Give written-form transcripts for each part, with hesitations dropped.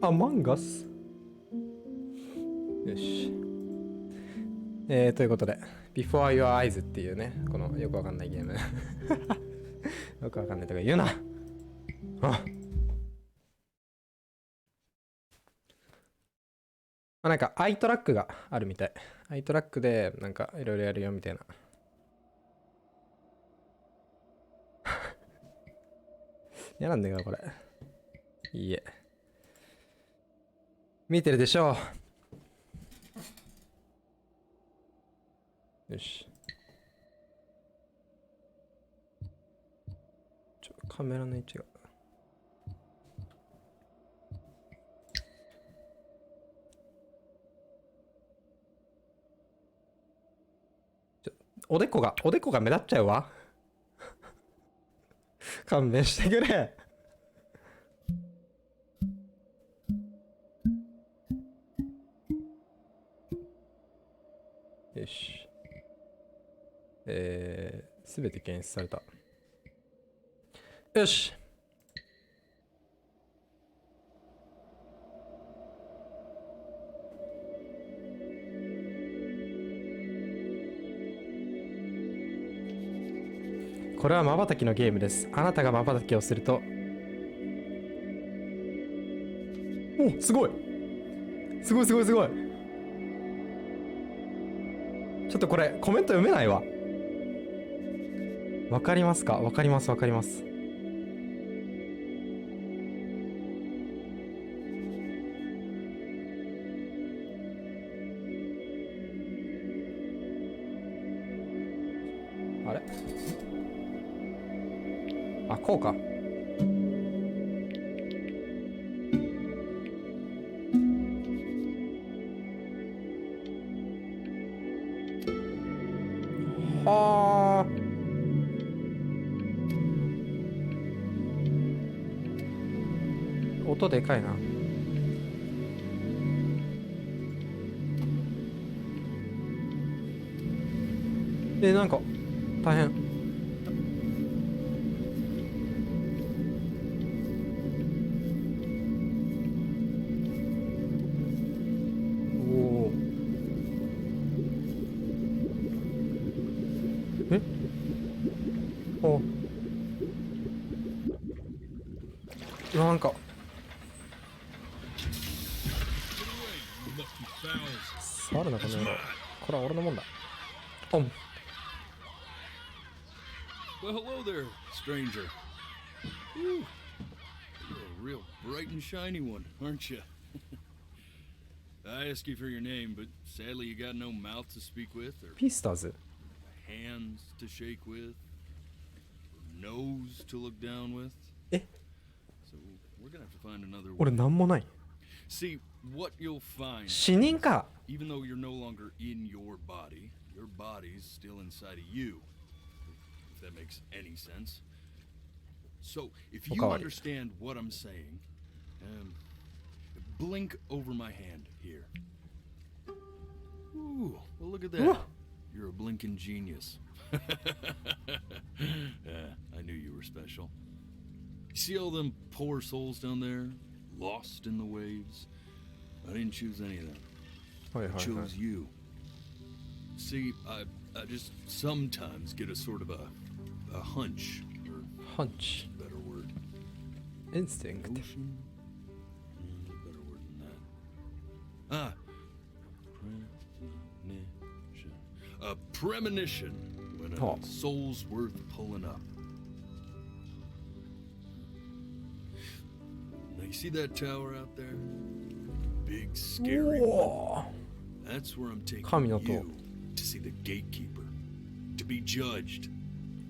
アマンガス。よし。ということで、Before Your Eyes っていうね、このよくわかんないゲーム。よくわかんないとか言うな。あ、なんか、アイトラックがあるみたい。アイトラックで、なんか、いろいろやるよみたいな。嫌なんだけど、これ。いいえ。見てるでしょう。よし。カメラの位置が。おでこが目立っちゃうわ。勘弁してくれ。よし。すべて検出された。よし。これは瞬きのゲームです。あなたが瞬きをすると、お、すごいすごいすごいすごい。ちょっとこれコメント読めないわ。わかりますか？わかりますわかります。あれ、あ、こうか。はあ。音でかいな。なんか大変。おお。え、お、なんか触るなこの野郎。これは俺のもんだ。ポン。 Well, hello there, stranger. Whew. You're a real bright and shiny one, aren't you? I ask you for your name, but sadly you got no mouth to speak with, or ピスターズ。 hands to shake with, or nose to look down with. え、 So we're gonna have to find another 俺 way. なんもない。 See, what you'll find, 死人か。 even though you're no longer in your body's still inside of you. If that makes any sense. So, if you understand what I'm saying, blink over my hand here. Ooh, well look at that. You're a blinking genius. I knew you were special. You see all them poor souls down there, lost in the waves? I didn't choose any of them. I chose you. See, I just sometimes get a sort of a hunch, or hunch, better word, instinct. Notion? Better word than that. Premonition. A premonition when a soul's worth pulling up. Now you see that tower out there? Big scary one. That's where I'm taking you to see the gatekeeper, to be judged.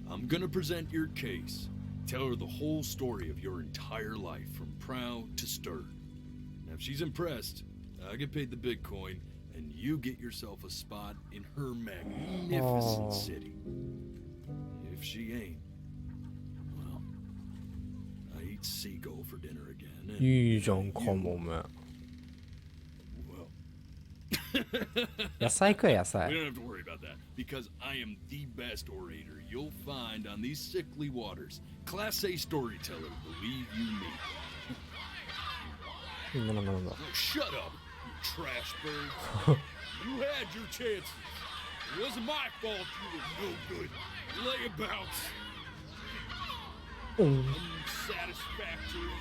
I'm gonna present your case, tell her the whole story of your entire life from prow to stern. Now if she's impressed, I get paid the Bitcoin, and you get yourself a spot in her magnificent city. If she ain't, well, I eat seagull for dinner again. いいじゃんかもめ。野菜食え野菜。 We don't have to worry about that, because I am the best orator you'll find on these sickly waters. Class A storyteller, believe you me. なんだ Oh, shut up, you trash bird. You had your chances. It wasn't my fault you were no good. Layabouts. Unsatisfactory.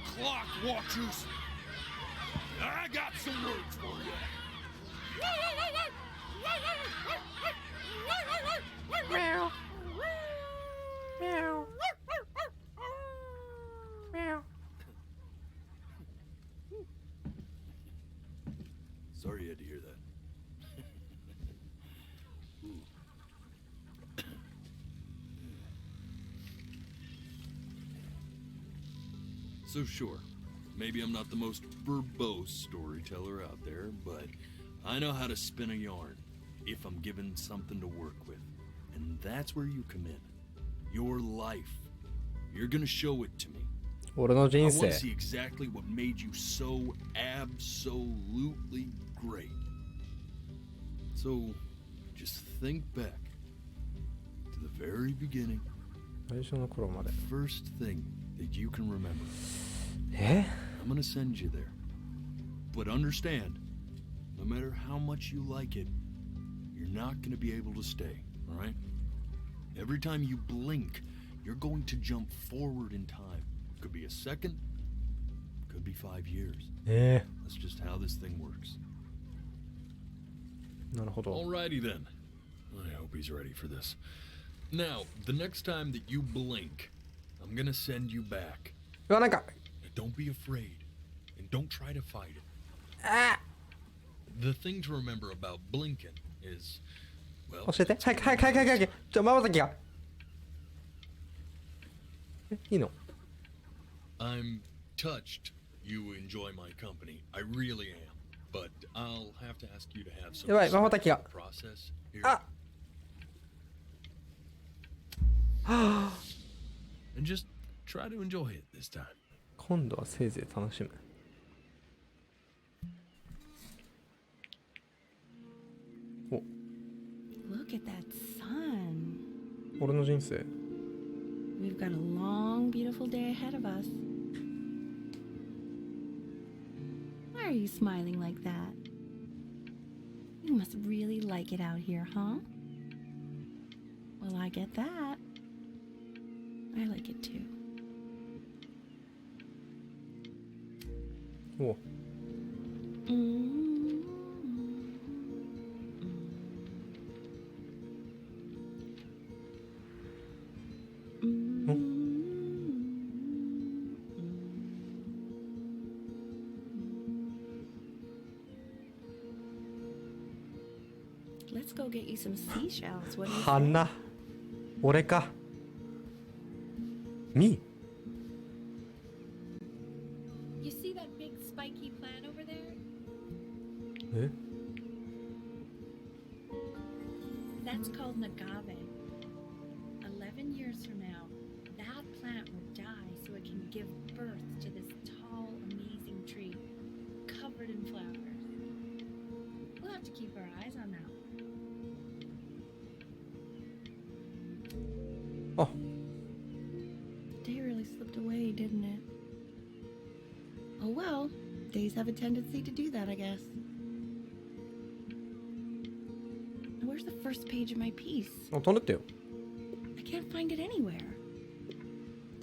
Clock watchers. I got some words for you. Meow. Meow. Meow. Sorry you had to hear that. So sure, maybe I'm not the most verbose storyteller out there, but I know how to spin a yarn if I'm given something to work with. And that's where you come in. Your life. You're gonna show it to me. 俺の I 人 want 生 to see exactly what made you so absolutely great. So, just think back to the very beginning, 最初の頃まで first thing that you can remember. え I'm gonna send you there. But understand, no matter how much you like it, you're not gonna be able to stay, alright? Every time you blink, you're going to jump forward in time. Could be a second, could be 5 years. え That's just how this thing works. なるほど Alrighty then. I hope he's ready for this. Now, the next time that you blink, I'm gonna send you back. うわなんか Don't be afraid, and don't try to fight it. あ The thing to remember about blinking is, well, 教えて早く早く早く早く早くまばたきがいいの I'm touched you enjoy my company. I really am. But I'll have to ask you to have some やばいまばたきが process here. あ And just try to enjoy it this time. 今度はせいぜい楽しむ Look at that sun. 俺の人生 We've got a long, beautiful day ahead of us. Why are you smiling like that? You must really like it out here, huh? Well, I get that. I like it too. おう Let's go get you some seashells. What do you say? 花俺かみ You see that big spiky plant over there? え That's called Nagave. 11 years from now, that plant will die so it can give birth to this tall, amazing tree covered in flowers. We'll have to keep our eyes on that one. あ The day really slipped away, didn't it? Oh well, days have a tendency to do that, I guess. Where's the first page of my piece? あ飛んでったよ I can't find it anywhere.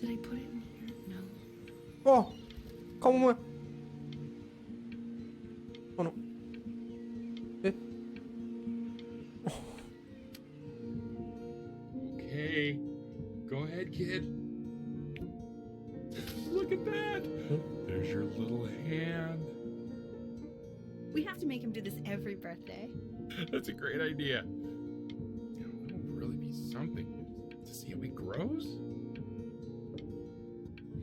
Did I put it in here? No. あカモメえ Okay, go ahead, kid. Look at that. There's your little hand. We have to make him do this every birthday. That's a great idea. It'll really be something to see how he grows.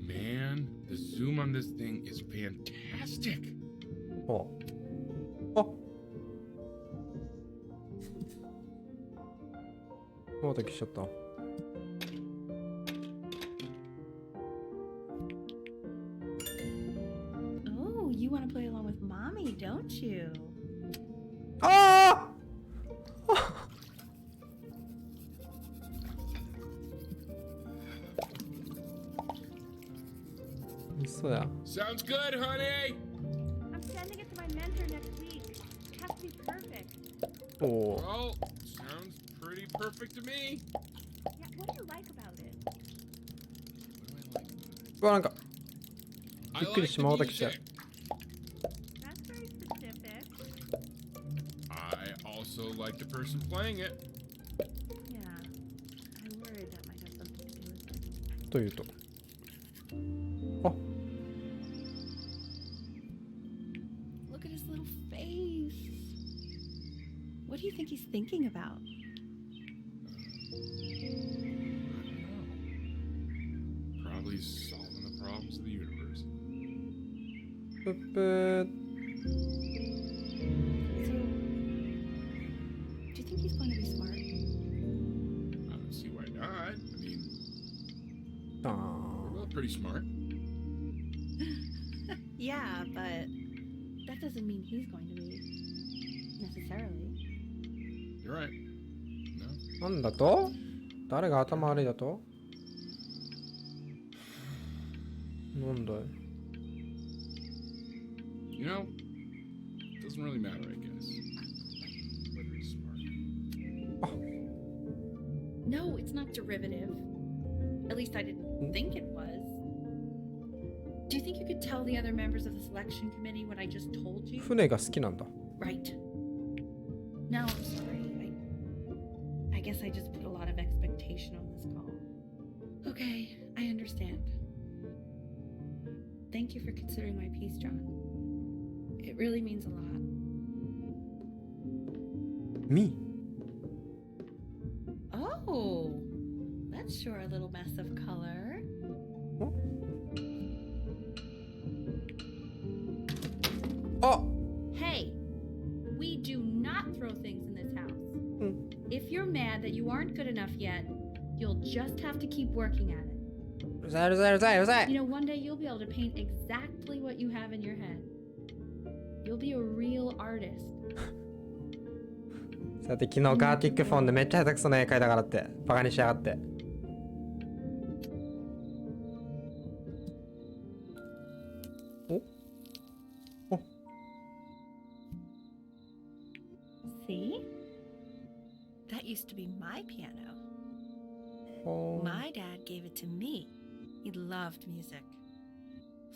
Man, the zoom on this thing is fantastic. ああまばたきしちゃった Oh, you want to play along with mommy, don't you? ああそうや。 Sounds good, honey. I'm sending it to my mentor next week. It has to be perfect. おお。 Well, sounds pretty perfect to me. Yeah, what do you like about it? What do I like about it? うわ、なんか I びっくり like し the まうたきちゃう。 music. That's very specific. I also like the person playing it. Yeah, I worried that might have something to do with it. というと。あ、 Look at his little face. What do you think he's thinking about? I don't know. Probably solving the problems of the universe. ぷっぷー。 So, do you think he's going to be smart? I don't see why not. I mean, あ we're both pretty smart. Yeah, but that doesn't mean he's going to be necessarily. You're right. No. なんだと？誰が頭悪いだと？なんだい？ You know, it doesn't really matter, I guess. Whether he's smart. No, it's not derivative. At least I didn't think it was. Do you think you could tell the other members of the selection committee what I just told you? 船が好きなんだ。 Right. No, I'm sorry. I guess I just put a lot of expectation on this call. Okay, I understand. Thank you for considering my piece, John. It really means a lot. Me? Oh, that's sure a little mess of color. Oh! Hey, we do not throw things in this house. If you're mad that you aren't good enough yet, you'll just have to keep working at it. うるさいうるさいうるさいうるさ You い know, one day you'll be able to paint exactly what you have in your head. You'll be a real artist. さて昨日ガーティックフォンでめっちゃ下手くそな絵描いたからってバカにしやがって。 See? That used to be my piano. ほー My dad gave it to me. He loved music.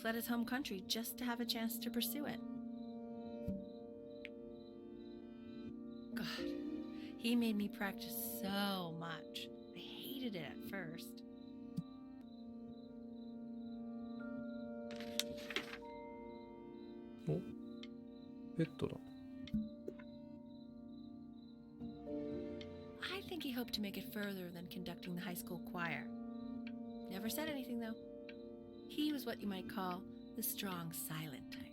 Fled his home country just to have a chance to pursue it. God, he made me practice so much. I hated it at first. おペットだ。 I think he hoped to make it further than conducting the high school choir. Never said anything, though. He was what you might call the strong, silent type.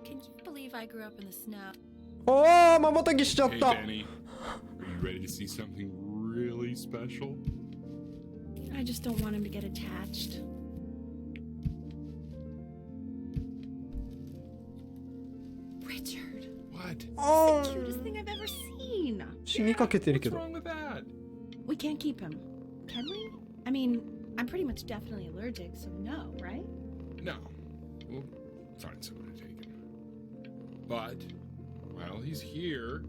Can you believe I grew up in the snow? おーまばたきしちゃっ Hey, た。 Benny. Are you ready to see something really special? I just don't want him to get attached. Richard, What? あ the cutest thing I've ever seen. 死にかけてるけ What's ど。 wrong with that? We can't keep him, can we? I mean, I'm pretty much definitely allergic, so no, right? No. We'll find someone to take him. But while he's here,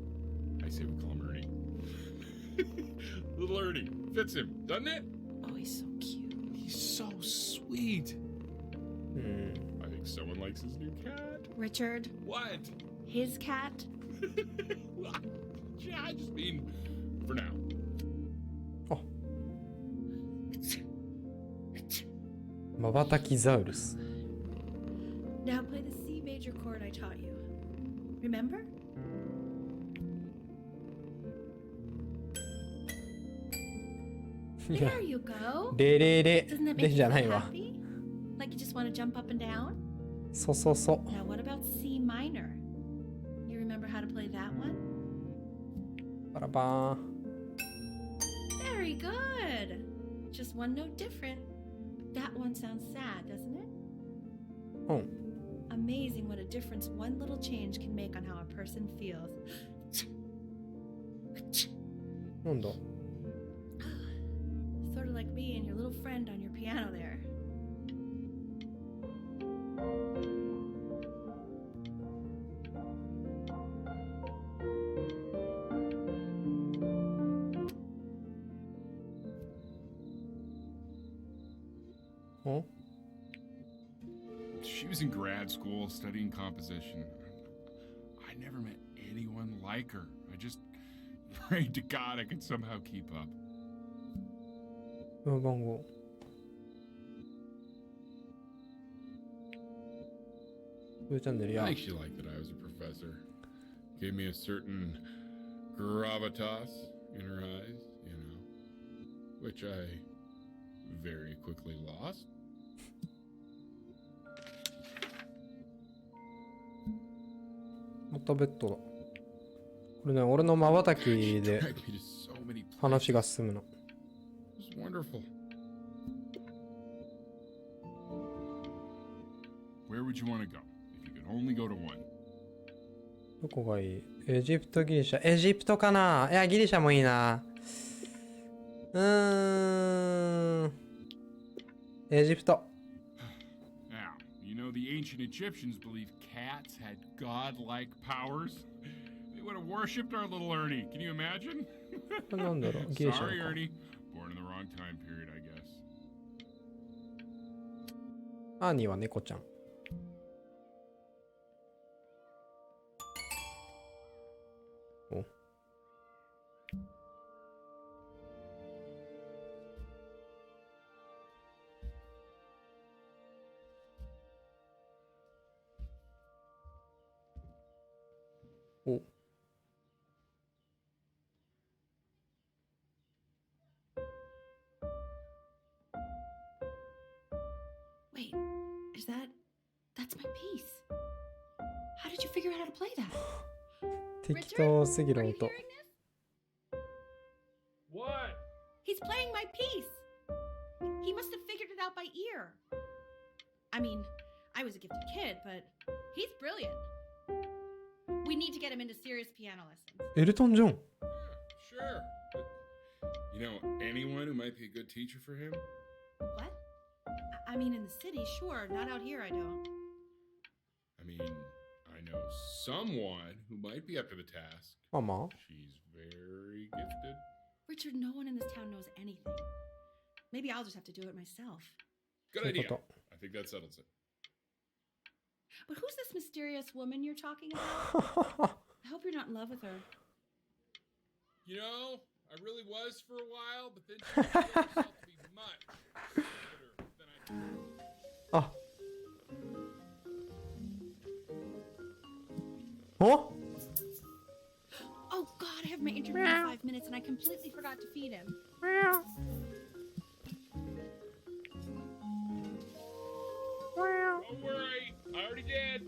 I say we call him Ernie. Little Ernie. Fits him, doesn't it? Oh, he's so cute. He's so sweet. うん。 I think someone likes his new cat. Richard, What? his cat? Yeah, I just mean for now. まばたきザウルス。 Now play the C major chord I taught you. Remember? There you go. レレレ Doesn't that レ make じ you ゃない feel わ。 happy? Like you just want to jump up and down? そうそうそう。 Now what about C minor? You remember how to play that one? パラパーン。 Very good. Just one note different. That one sounds sad, doesn't it? うん。 Amazing what a difference one little change can make on how a person feels. なんだ。 Sort sort of like me and your little friend on your piano there. Oh? She was in grad school studying composition. I never met anyone like her. I just prayed to God I could somehow keep up. 番号。Blue Channel, yeah. I think she liked that I was a professor. Gave me a certain gravitas in her eyes, you know, which I very quickly lost. またベッドだ。これね、俺の瞬き She で dragged me to so many places. 話が進むの。 It was wonderful. Where would you want to go if you could only go to one? どこがいい？エジプト、ギリシャ。エジプトかな？いや、ギリシャもいいな。エジプト。Now, you know the ancient Egyptians believed cats had godlike powers. They would have worshipped our little Ernie. Can you imagine? なんだろう、ギリシャ Sorry, のか。 Ernie. Born in the wrong time period, I guess. アーニーは猫ちゃん。お。お。Wait, that's my piece. How did you figure out how to play that? 適当すぎる Are you 音。 hearing this? What? He's playing my piece. He must have figured it out by ear. I mean, I was a gifted kid, but he's brilliant. We need to get him into serious piano lessons. エルトン・ジョン。 Yeah, sure. But, you know, anyone who might be a good teacher for him? What? I mean, in the city, sure. Not out here, I don't. I mean, I know someone who might be up to the task. ママ She's very gifted. Richard, no one in this town knows anything. Maybe I'll just have to do it myself. Good そういう idea. こ I think that settles it. But who's this mysterious woman you're talking about? と。 I hope you're not in love with her. You know, I really was for a while, but then she showed herself to be much better than I thought. あ。お Oh, God, I have my interview in 5 minutes and I completely forgot to feed him. Don't worry, I already did.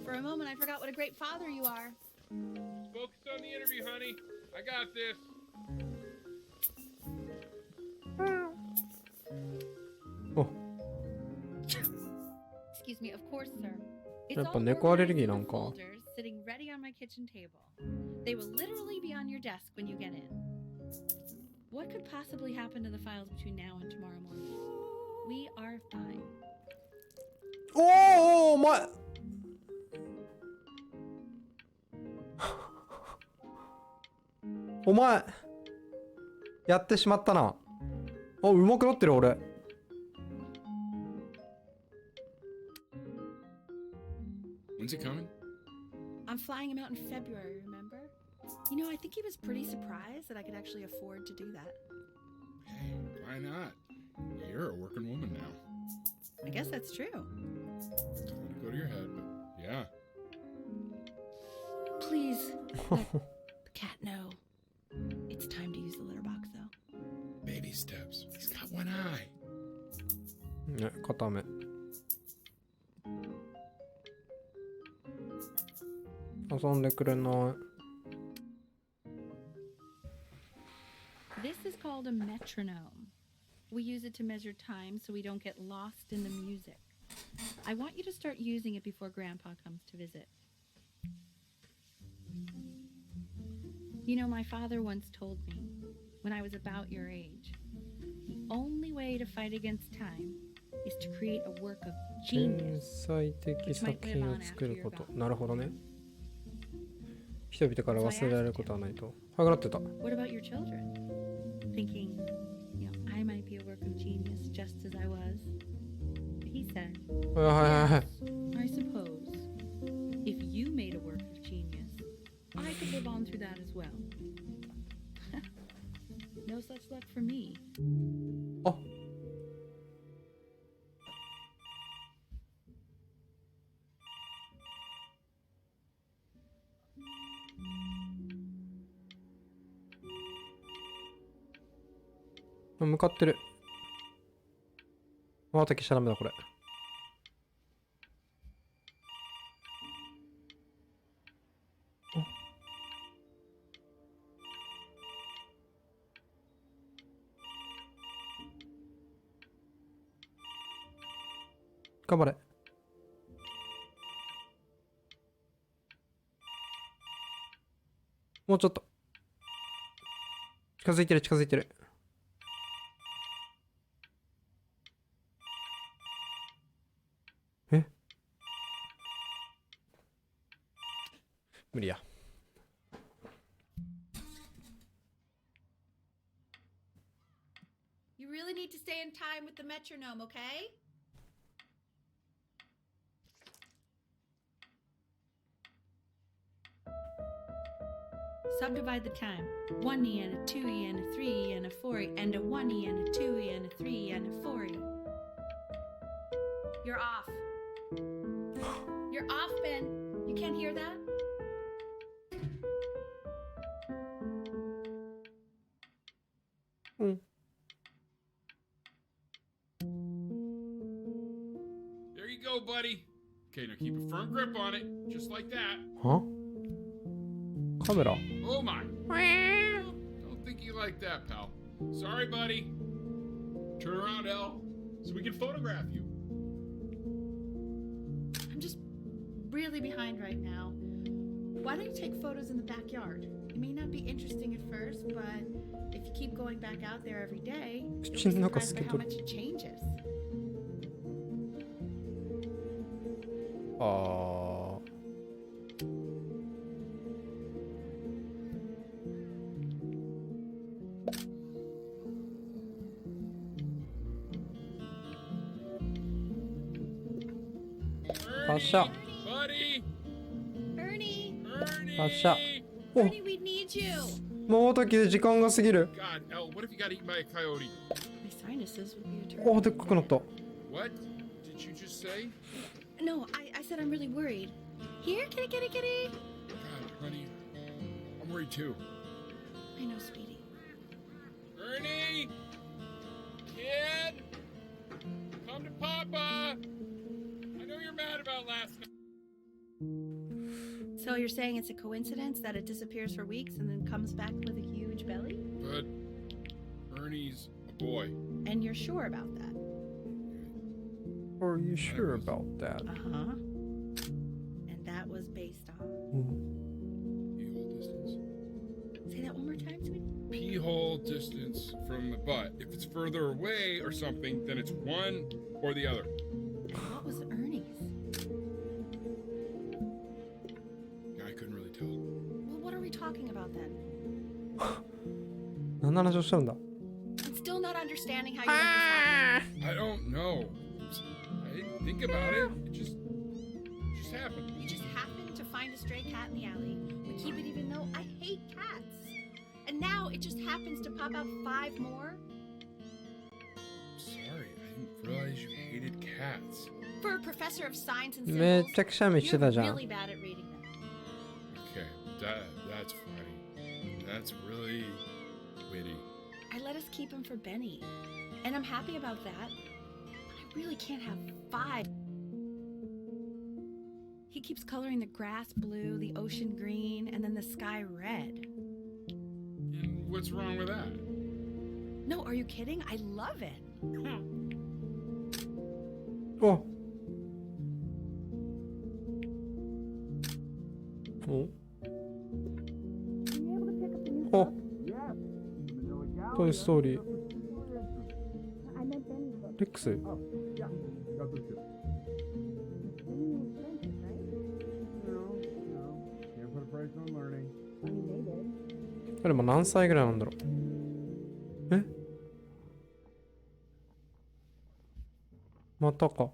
For a moment, I forgot what a great father you are. Focus on the interview, honey. I got this. お。 Excuse me, of course, sir. It's やっぱ all 猫アレル organized ギー in な the んか。 folders sitting ready on my kitchen table. They will literally be on your desk when you get in. What could possibly happen to the files between now and tomorrow morning? We are fine. おおお前お前やってしまったな。あ、うまくなってる俺。 When's it coming? I'm flying him out in February, remember? You know, I think he was pretty surprised that I could actually afford to do that. Hey, why not? You're a working woman now. I guess that's true. Don't let it go to your head, but yeah. Please let the cat know. It's time to use the litter box, though. Baby steps. He's got one eye. ね、片目。遊んでくれない。 This is called a metronome. We use it to measure time so we don't get lost in the music. I want you to start using it before Grandpa comes to visit. You know, my father once told me, when I was about your age. The only way to fight against time is to create a work of 天 genius. 才的作品を作ること。なるほどね。人々から忘れられることはないと。早くなってた。What about your children? Thinking, I might be a work of genius just as I was. He said, はいはいはい。 I suppose if you made a work of genius, I could live on through that as well. No such luck for me. あ、向かってる。また消しちゃダメだこれ。頑張れ。もうちょっと。近づいてる近づいてる。え？無理や。You really need to stay in time with the metronome, okay? Subdivide the time. 1e and a 2e and a 3e and a 4e and a 1e and a 2e and a 3e and a 4e. You're off. You're off, Ben. You can't hear that? There you go, buddy. Okay, now keep a firm grip on it, just like that. は？カメラ？ Oh my. Don't think you like that, pal. Sorry, buddy. Turn around, Elle, so we can photograph you. I'm just really behind right now. Why don't you take photos in the backyard? It may not be interesting at first, but if you keep going back out there every day, you'll be 口の中 surprised 透 by け how とる。 much it changes. あー。発射。 Buddy! Ernie! Ernie! 発射。お、 Ernie, we need you! もう時で時間が過ぎる。 God, Elle, what if you got eaten by a coyote? My sinuses would be a お、でっかくなった。 What did you just say? No, I said I'm really worried. Here, kitty, kitty, kitty! God, honey, I'm worried too. I know, sweetie. Ernie! Kid! Come to Papa! I know you're mad about last night. So you're saying it's a coincidence that it disappears for weeks and then comes back with a huge belly? But Ernie's a boy. And you're sure about that? Are you sure about that? Uh-huh. And that was based on... Pee-hole distance. Say that one more time, sweetie. Pee-hole distance from the butt. If it's further away or something, then it's one or the other. What was Ernie's? I couldn't really tell. Well, what are we talking about then? 何の話をしたんだ？ I'm still not understanding how you let this happen. I don't know. I didn't think about it. It just happened. You just happened to find a stray cat in the alley. We keep it even though I hate cats. And now it just happens to pop out 5 more? Sorry, I didn't realize you hated cats. For a professor of science and めっ symbols, ちゃくちゃ見してたじゃ you're ん。 really bad at reading them. Okay, that's funny. That's really witty. I let us keep him for Benny. And I'm happy about that. But I really can't have 5. He keeps coloring the grass blue, the ocean green, and then the sky red. And what's wrong with that? No, are you kidding? I love it. お。お。お。トイ・ストーリー。レックス Oh, yeah. Got those too. No. Can't put a price on learning. でも何歳ぐらいなんだろう。え、またか。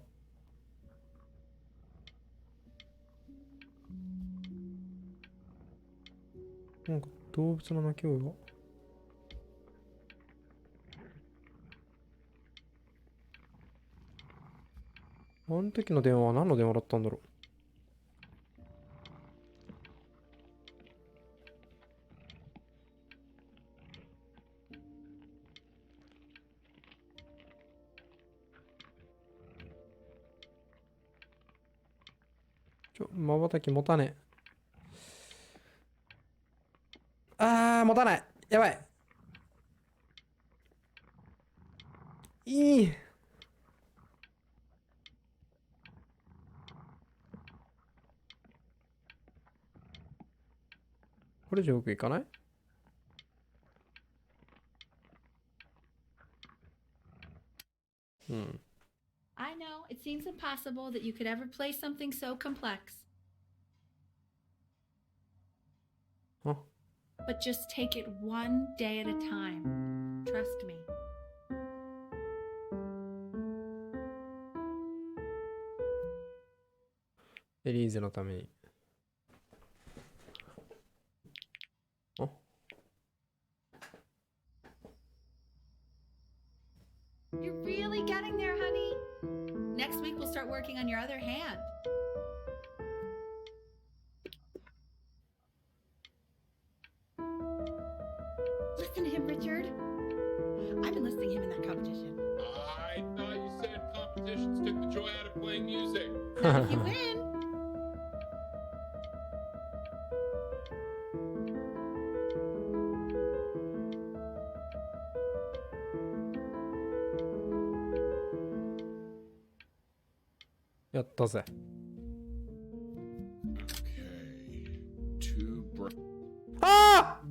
なんか動物の鳴き声が。あの時の電話は何の電話だったんだろう。瞬き持たねえ。持たない。やばい。いい。これ以上奥行かない？うん。I know, it seems impossible that you could ever play something so complex. あ、But just take it one day at a time. Trust me. エリーゼのために。あ、You're really getting there, honey. Next week we'll start working on your other hand. Listen to him, Richard. I've been listening to him in that competition. I thought you said competitions took the joy out of playing music. Not if you win. やったぜ。 Okay. Two breaths. ああ、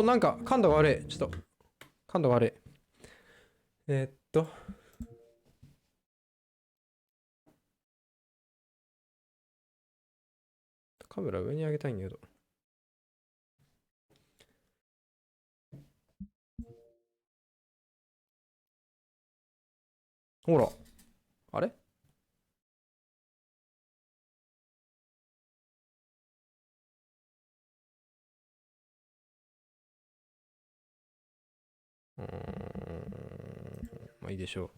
なんか感度が悪い。ちょっと感度が悪い。カメラ上に上げたいんだけど。ほら、あれ？まあいいでしょう。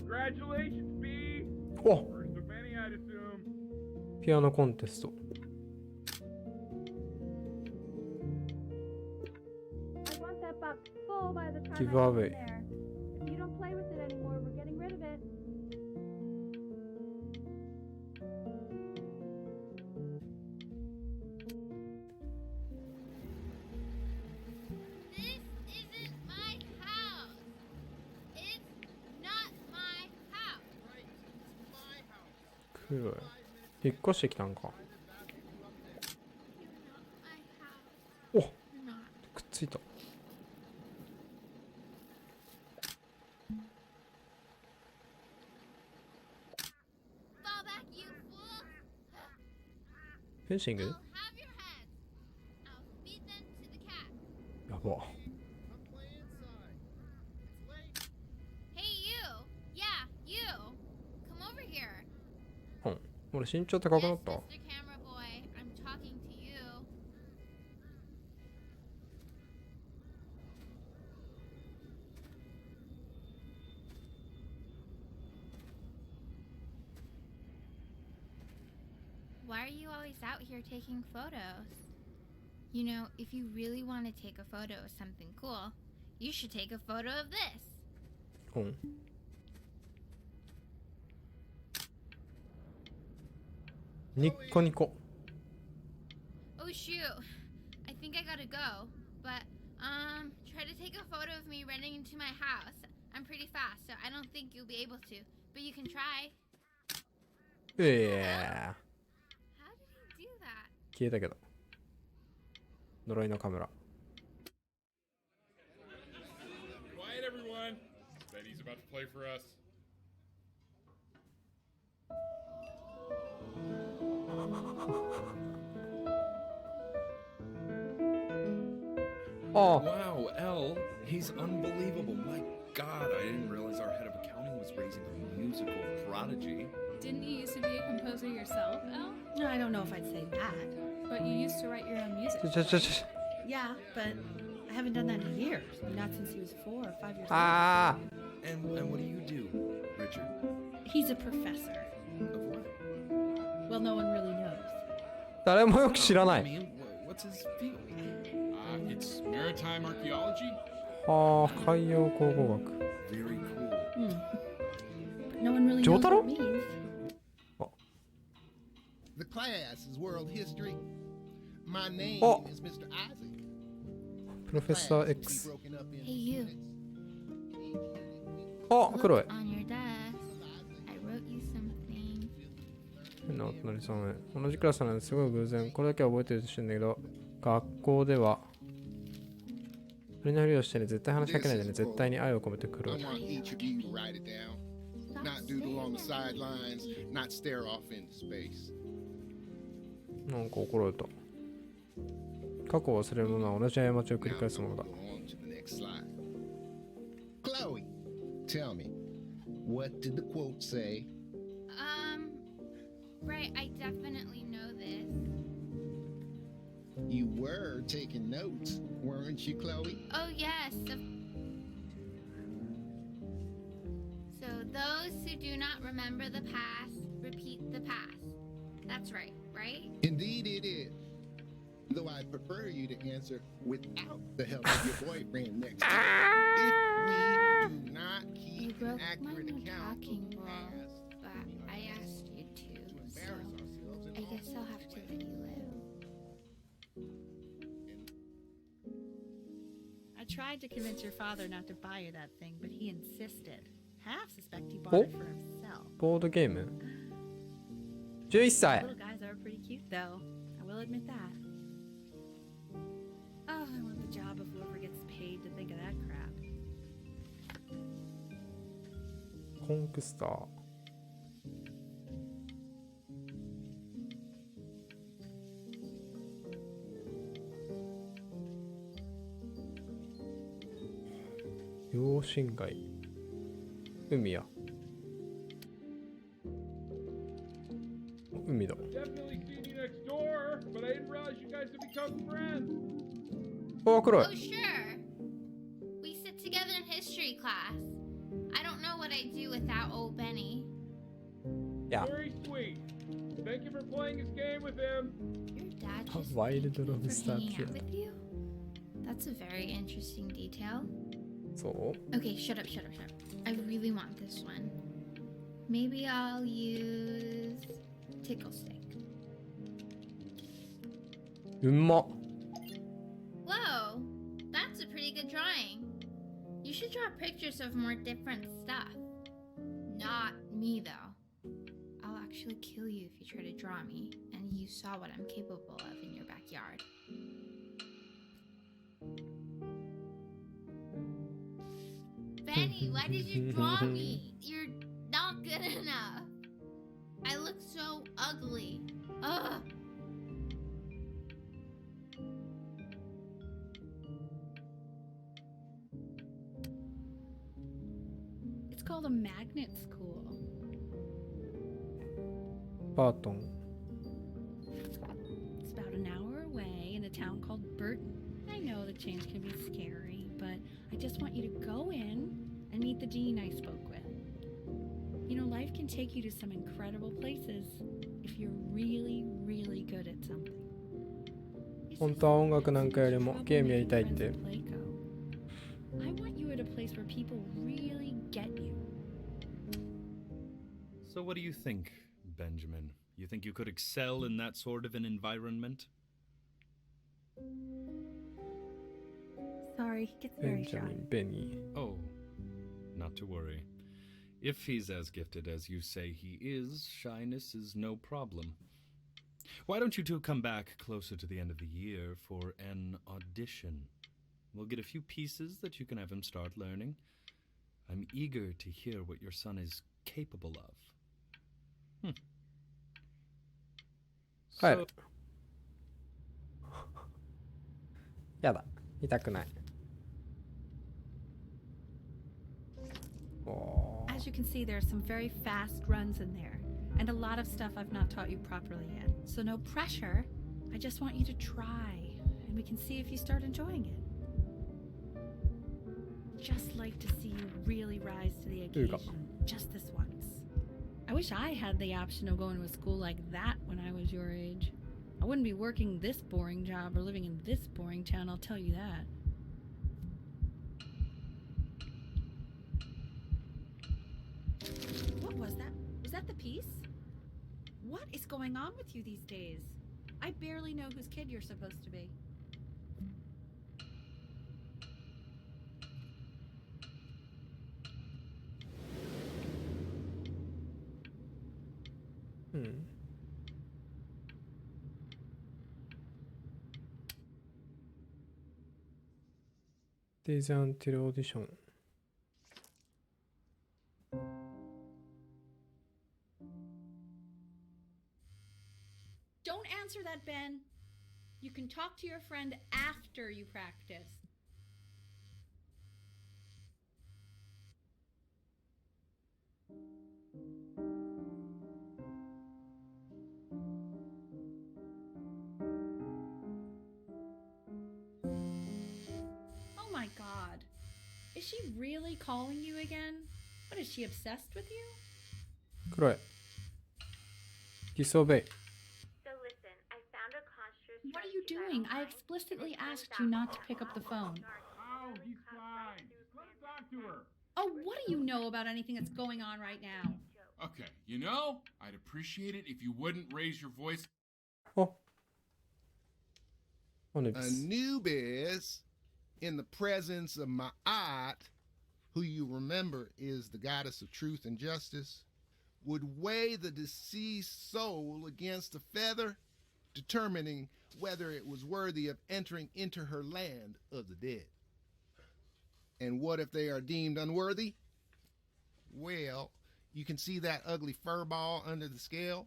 Congratulations, B. お、 First of many, I'd assume. ピアノコンテスト。I want that box full by the time Give I get away. there. If you don't play with it anymore, we're getting rid of it. This isn't my house. It's not my house. Right, it's my house. 黒い。引っ越してきたんか。 My house. お、 Not. くっついた。 Fall back, you fool. フェンシング？ I'll have your heads. I'll feed them to the cat. やば。 Hey, you. Yeah, you. Come over here. うん。俺身長高くな Yes, った？ Mr. Camera Boy. I'm talking to you. Why are you always out here taking photos? You know, if you really want to take a photo of something cool, you should take a photo of this. うん。 ニッコニコ。 Oh shoot. I think I gotta go. But try to take a photo of me running into my house. I'm pretty fast, so I don't think you'll be able to. But you can try. ええ。消えたけど。呪いのカメラ。Quiet, everyone. Betty's about to play for us. ああ Wow, L, he's unbelievable. My God, I didn't realize our head of accounting was raising a musical prodigy. Didn't you used to be a composer yourself, Elle? No, I don't know if I'd say that. But you used to write your own music. ちょ。 Yeah, but I haven't done that in years. Not since he was 4 or 5 years old. ああ And what do you do, Richard? He's a professor. Of what? Well, no one really knows. 誰もよく知らな I い。 mean, what's his field? It's maritime archaeology. ああ、海洋考古学。 Very cool. But no one really knows what Jotaro? it means. The class is world history. My name Oh. is Mr. Isaac. プロフェッサー Class will be X。 broken up into Hey, you. units. あ、黒い。 Look on your desk. I wrote you something. 変なお隣さんへ。同じクラスなのですごい偶然。これだけは覚えてるとしてるんだけど、学校では、鳥のふりをしてね、絶対話しかけないでね、絶対に愛を込めてく I る。 want each of you to write it down. Not doodle on the sidelines, not stare off into space. なんか怒られた。過去を忘れるものは同じ過ちを繰り Now 返すもの go だ。 on to the next slide. Chloe, tell me, what did the quote say? Right, I definitely know this. You were taking notes, weren't you, Chloe? Oh, yes. So, those who do not remember the past, repeat the past. That's right, right? Indeed it is. Though I'd prefer you to answer without the help of your boyfriend next to you. If we do not You keep broke an my accurate no account talking of the rule, past, but I asked you to, to so embarrass ourselves in I all guess I'll have to let you live. I tried to convince your father not to buy you that thing, but he insisted. Half suspect he Oh. bought it for himself. ボードゲーム ?11 歳 Little guys are pretty cute, though. I will admit that. Oh, I want the job of whoever gets paid to think of that crap. コンクスター。養親街。海や。海だ。 Definitely seen you next door, but I didn't realize you guys had become friends. おー、黒い Oh, sure. We sit together in history class. I don't know what I'd do without old Benny. Yeah. Very sweet. Thank you for playing this game with him. Your dad A just wild thanked me little for hanging statue. out with you? That's a very interesting detail. そう Okay, shut up. I really want this one. Maybe I'll use tickle stick. うんま。 Whoa, that's a pretty good drawing. You should draw pictures of more different stuff. Not me, though. I'll actually kill you if you try to draw me, and you saw what I'm capable of in your backyard. Benny, why did you draw me? You're not good enough. I look so ugly. Ugh. It's called a magnet school. バートン。 It's about an hour away in a town called Burton. I know the change can be scary, but I just want you to go in and meet the dean I spoke with. You know, life can take you to some incredible places if you're really, really good at something. 本当は音楽なんかよりもゲームやりたいって I want you at a place where people really get you. So what do you think, Benjamin? You think you could excel in that sort of an environment? Sorry, he gets ベ very ンジャ shy. ミン、ベニー。 Oh, not to worry. If he's as gifted as you say he is, shyness is no problem. Why don't you two come back closer to the end of the year for an audition? We'll get a few pieces that you can have him start learning. I'm eager to hear what your son is capable of. Right. やだ。痛くない。As you can see, there are some very fast runs in there, and a lot of stuff I've not taught you properly yet. So no pressure. I just want you to try, and we can see if you start enjoying it. Just like to see you really rise to the occasion, just this once. I wish I had the option of going to a school like that when I was your age. I wouldn't be working this boring job or living in this boring town, I'll tell you that. What was that? Was that the piece? What is going on with you these days? I barely know whose kid you're supposed to be. Days until audition. Don't answer that, Ben. You can talk to your friend after you practice. Oh my God. Is she really calling you again? What, is she obsessed with you? 黒い。Disobey. What are you doing? I explicitly asked you not to pick up the phone. Oh, he's fine. Just let him talk to her. Oh, what do you know about anything that's going on right now? Okay, you know, I'd appreciate it if you wouldn't raise your voice. Oh. Anubis. Anubis, in the presence of Ma'at, who you remember is the goddess of truth and justice, would weigh the deceased soul against a feather, determining whether it was worthy of entering into her land of the dead. And what if they are deemed unworthy? Well, you can see that ugly fur ball under the scale?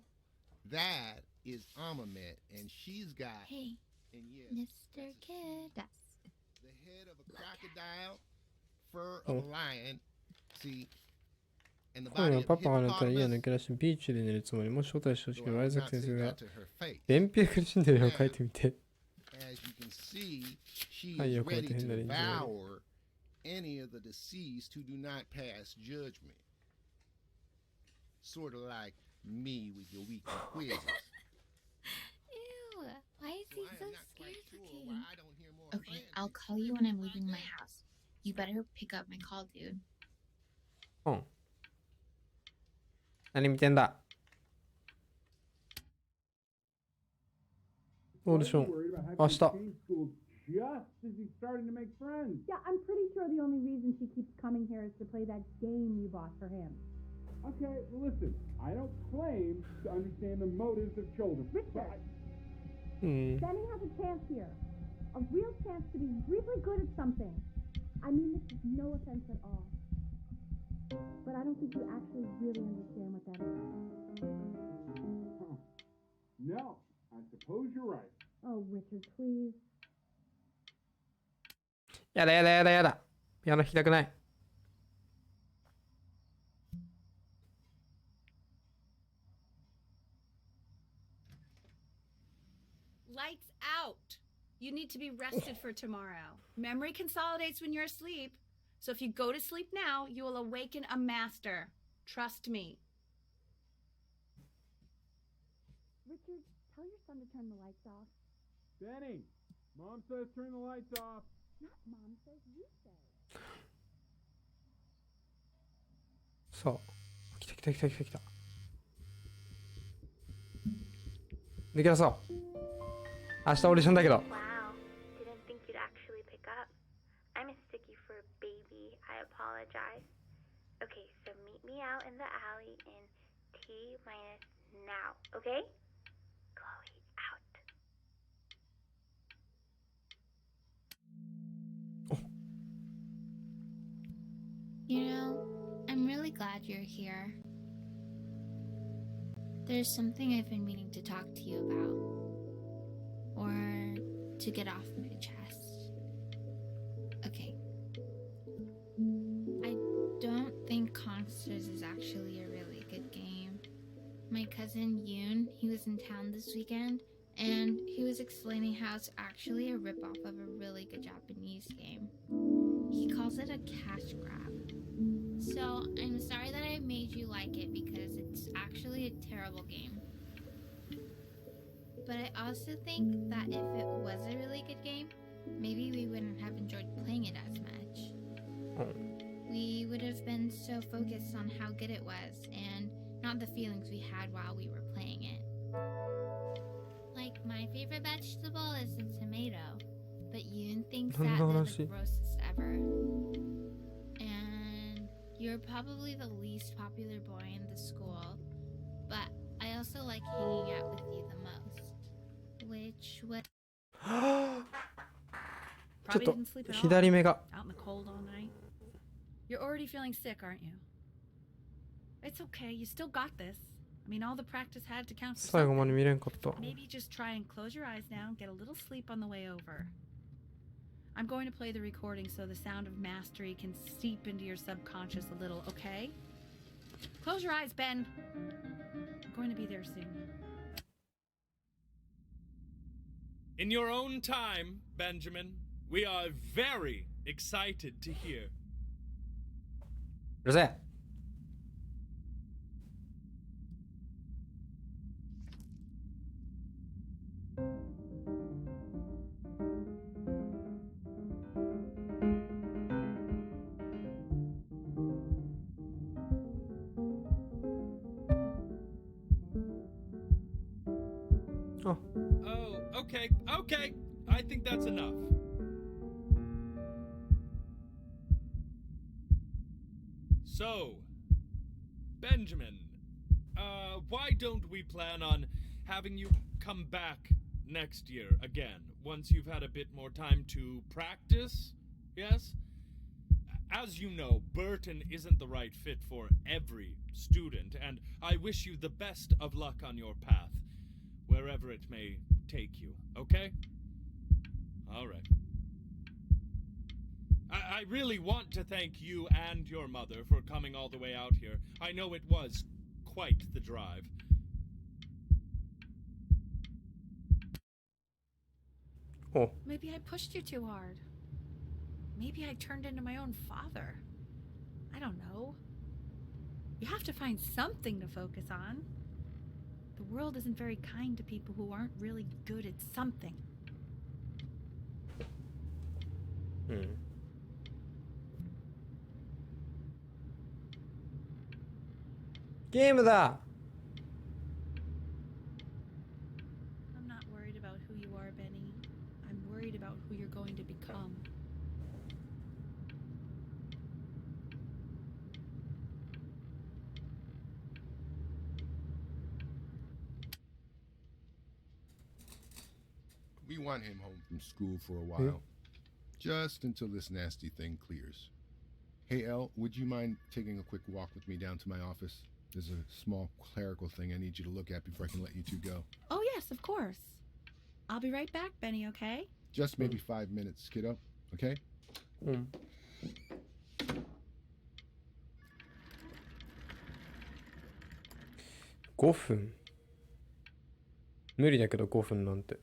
That is Amamet, and she's got... Hey, and yes, Mr. Kid. the head of a crocodile, fur of a lion, see, and the 今夜 body パ of パがあなたに家を hippopotamus, 抜け出しビーチで寝るつもりもし招待してほしければ though ア I イ would ザック not 先 say 生が that to her face. 便秘で苦しんでる絵を描いてみて As you can see, she はい is よくやっ ready て変な to 臨時 devour any of the deceased who do not pass judgment. Sort of like me with your weekly quizzes. Ew, why is he So I so am not quite scared sure looking? why I don't hear more Okay, friends I'll than call you when I'm leaving my house. You better pick up my call, dude. うん何見てんだオーディション明日 Just as he's starting to make friends. Yeah, I'm pretty sure the only reason she keeps coming here is to play that game you bought for him. Okay, listen, I don't claim to understand the motives of children. Richard, うん Benny has a chance here. A real chance to be really good at something. I mean this is no offense at all. But I don't think you actually really understand what that is. No, I suppose you're right. Oh, Richard, please. やだやだやだやだピアノ弾きたくない Lights out. You need to be rested for tomorrow. Memory consolidates when you're asleep. So if you go to sleep now, you will awaken a master. Trust me. Richard, tell your son to turn the lights off. Benny, Mom says turn the lights off. Not Mom says, you say. さあ来た来た来た来た来た抜け出そう明日オーディションだけど Wow, didn't think you'd actually pick up. I mistook you for a baby. I apologize. Okay, so meet me out in the alley in T minus now, okay? Chloe out. You know, I'm really glad you're here. There's something I've been meaning to talk to you about. Or to get off my chest. Okay. I don't think Consters is actually a really good game. My cousin Yoon, he was in town this weekend, and he was explaining how it's actually a ripoff of a really good Japanese game. He calls it a cash grab. So, I'm sorry that I made you like it because it's actually a terrible game. But I also think that if it was a really good game, maybe we wouldn't have enjoyed playing it as much. We would have been so focused on how good it was and not the feelings we had while we were playing it. Like, my favorite vegetable is the tomato, but Yoon thinks that they're the grossest ever. And you're probably the least popular boy in the school, but I also like hanging out with you the most. Which was ちょっと Probably didn't sleep at all. 左目が Out in the cold all night. You're already feeling sick, aren't you? It's okay. You still got this. I mean, all the practice had to count for 最後まで something. 見れんかった。 Maybe just try and close your eyes now and get a little sleep on the way over. I'm going to play the recording so the sound of mastery can seep into your subconscious a little, okay? Close your eyes, Ben. I'm going to be there soon. In your own time, Benjamin, we are very excited to hear. うるせえ。あ、 Oh, okay, okay. I think that's enough. So, Benjamin, why don't we plan on having you come back next year again, once you've had a bit more time to practice? Yes? As you know, Burton isn't the right fit for every student, and I wish you the best of luck on your path, wherever it may take you, okay? All right. I really want to thank you and your mother for coming all the way out here. I know it was quite the drive. Oh. Maybe I pushed you too hard. Maybe I turned into my own father. I don't know. You have to find something to focus on. The world isn't very kind to people who aren't really good at something. うん。ゲームだ。 I'm not worried about who you are, Benny. I'm worried about who you're going to become. We want him home from school for a while. Just until this nasty thing clears. Hey, Elle, would you mind taking a quick walk with me down to my office? There's a small clerical thing I need you to look at before I can let you two go. Oh, yes, of course. I'll be right back, Benny, okay? Just maybe 5 minutes, kiddo. Okay? うん。5分。無理だけど5分なんて。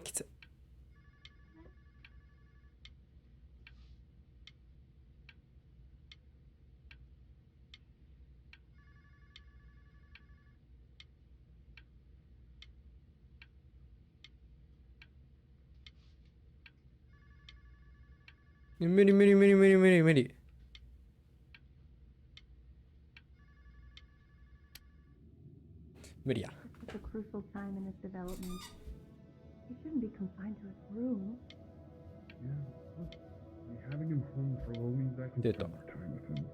き無理無理無理無理無理無理。無理や。It's a crucial time in his development. He shouldn't be confined to his room. Yeah, look, having him home for a while means I can spend more time with him.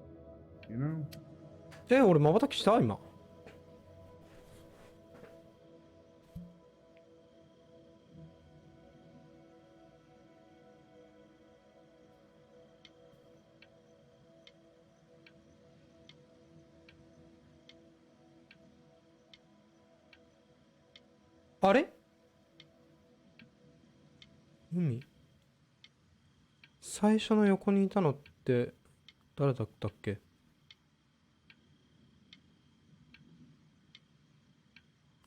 You know? 俺瞬きした今。あれ海最初の横にいたのって誰だったっけ？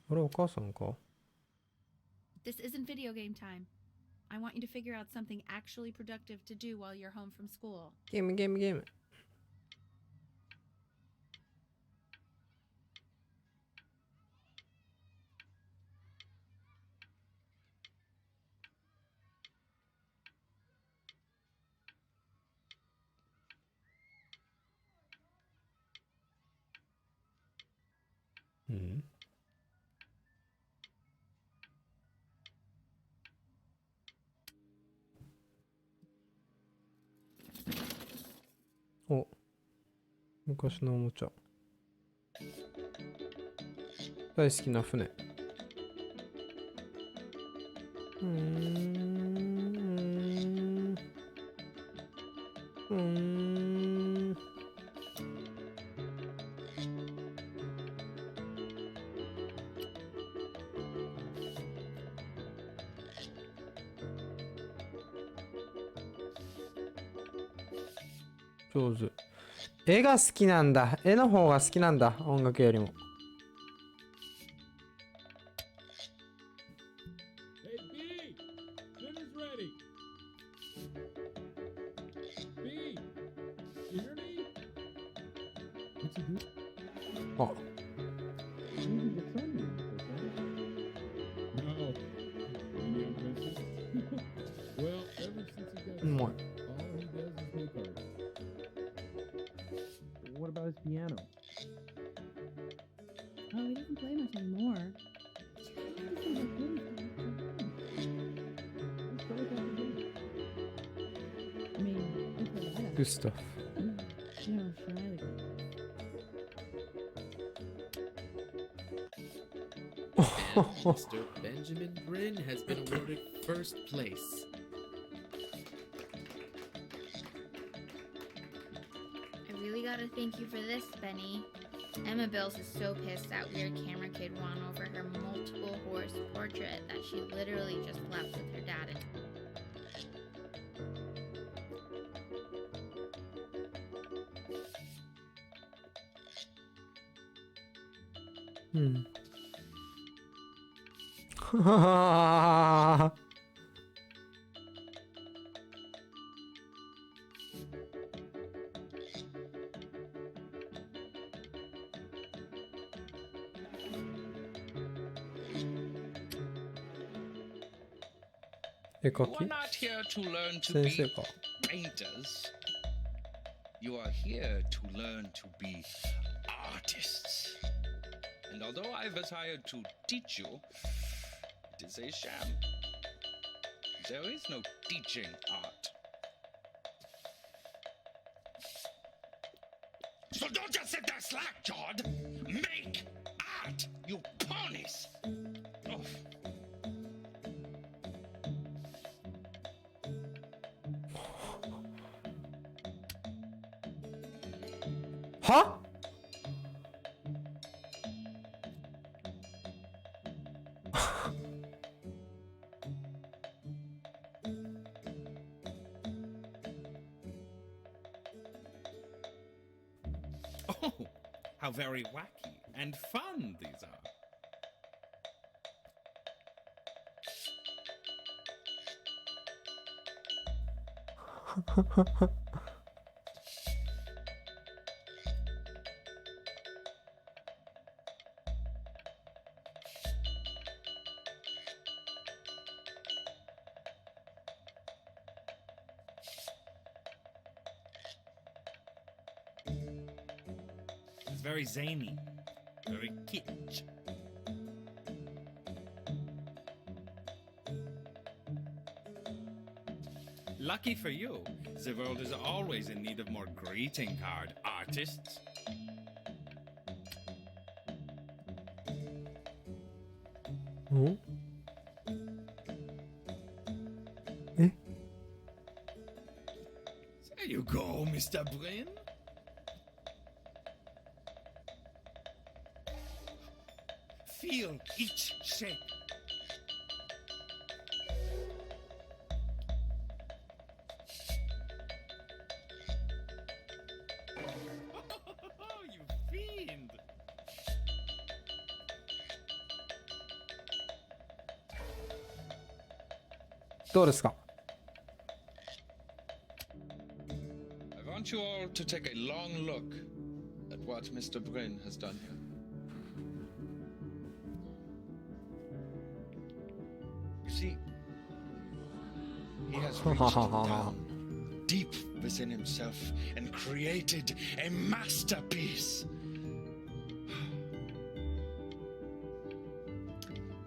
あれお母さんか？ This isn't video game time. I want you to figure out something actually productive to do while you're home from school. ゲームゲームゲーム。うん。お、昔のおもちゃ。大好きな船。上手。絵が好きなんだ。絵の方が好きなんだ。音楽よりも。Hey, B! Dinner's ready! B! You hear me? What's he doing? あ。Moving the sun in, okay? No. You didn't miss it? Well, ever since he gotうまい。all he does is make art. What about his piano? Oh, he doesn't play much anymore. I mean, he played that. Good stuff. You know, Shirley. Mr. Benjamin Bryn has been awarded first place. I really gotta thank you for this, Benny. Emma Bills is so pissed that weird camera kid won over her multiple horse portrait that she literally just left with her dad and絵描 You き are not here to learn to 先 be 生か。 painters. You are here to learn to be artists. And although I was hired to teach you, it is a sham. There is no teaching art. So don't just sit there slack-jawed. Make art, you ponies. Oh. Huh? Oh, how very wacky and fun these are. very zany, very kitsch. Lucky for you, the world is always in need of more greeting card artists. Oh? Eh? There you go, Mr. Brin. Feel each shape. Oh, you fiend! What is it? I want you all to take a long look at what Mr. Brin has done here. You see, he has reached down deep within himself and created a masterpiece.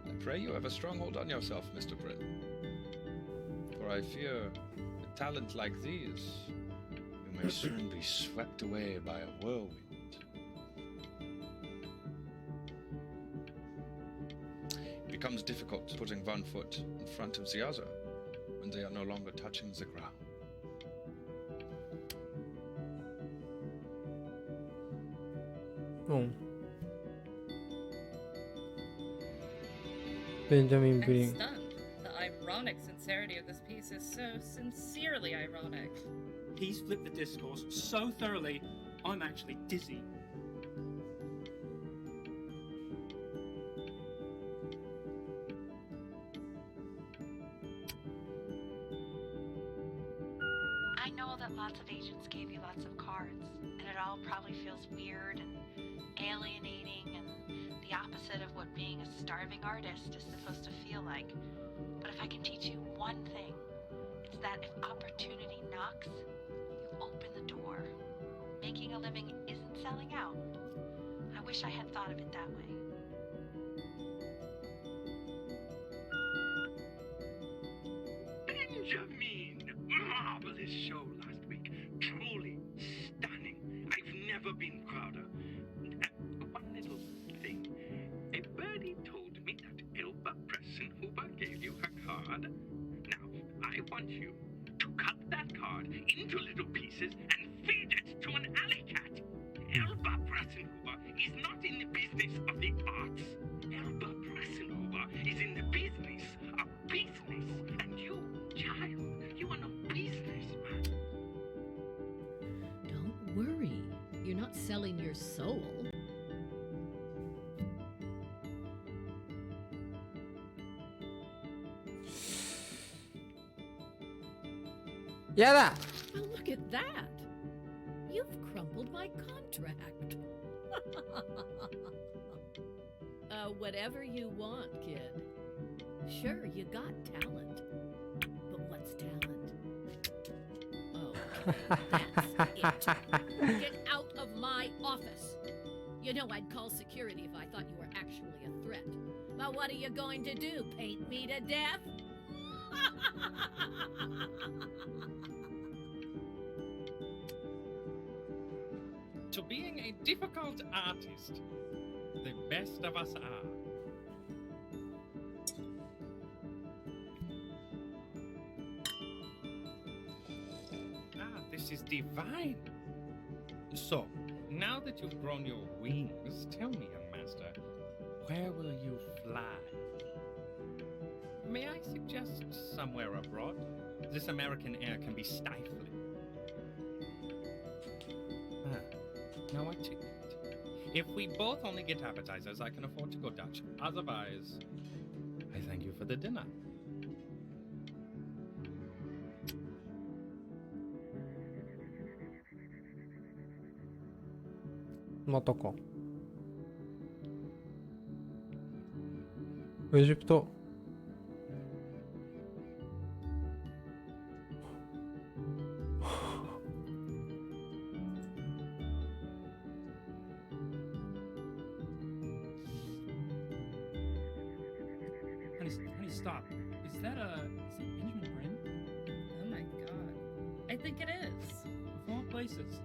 I pray you have a strong hold on yourself, Mr. Brin. For I fear a talent like these, you may soon be swept away by a whirlwind. It becomes difficult putting one foot in front of the other when they are no longer touching the ground. Oh. Benjamin I'm Brin. stunned. The ironic sincerity of this piece is so sincerely ironic. He's flipped the discourse so thoroughly, I'm actually dizzy. I know that lots of agents gave you lots of cards, and it all probably feels weird and alienating and the opposite of what being a starving artist is supposed to feel like. But if I can teach you one thing, it's that if opportunity knocks, you open the door. Making a living isn't selling out. I wish I had thought of it that way. Benjamin! Marvelous show last week. Truly stunning. I've never been prouder. One little thing. A birdie told me that Elba Pressenhuber gave you her card. Now, I want you to cut that card into little pieces and feed it to an alley cat. Elba Pressenhuber is not in the business of the arts. Elba Pressenhuber is in the business of business. And you, child, you are no businessman. Don't worry. You're not selling your soul. Yada! Oh, look at that. You've crumpled my contract. Whatever you want, kid. Sure, you got talent. But what's talent? Oh, that's it. Get out of my office. You know I'd call security if I thought you were actually a threat. But what are you going to do? Paint me to death? To being a difficult artist, the best of us are. This is divine. So, now that you've grown your wings, tell me, young master, where will you fly? May I suggest somewhere abroad? This American air can be stifling. Now I take it. If we both only get appetizers, I can afford to go Dutch. Otherwise, I thank you for the dinner.またか。エジプト。Abby, stop. Is that Benjamin Brin? Oh my god. I think it is. Of all places.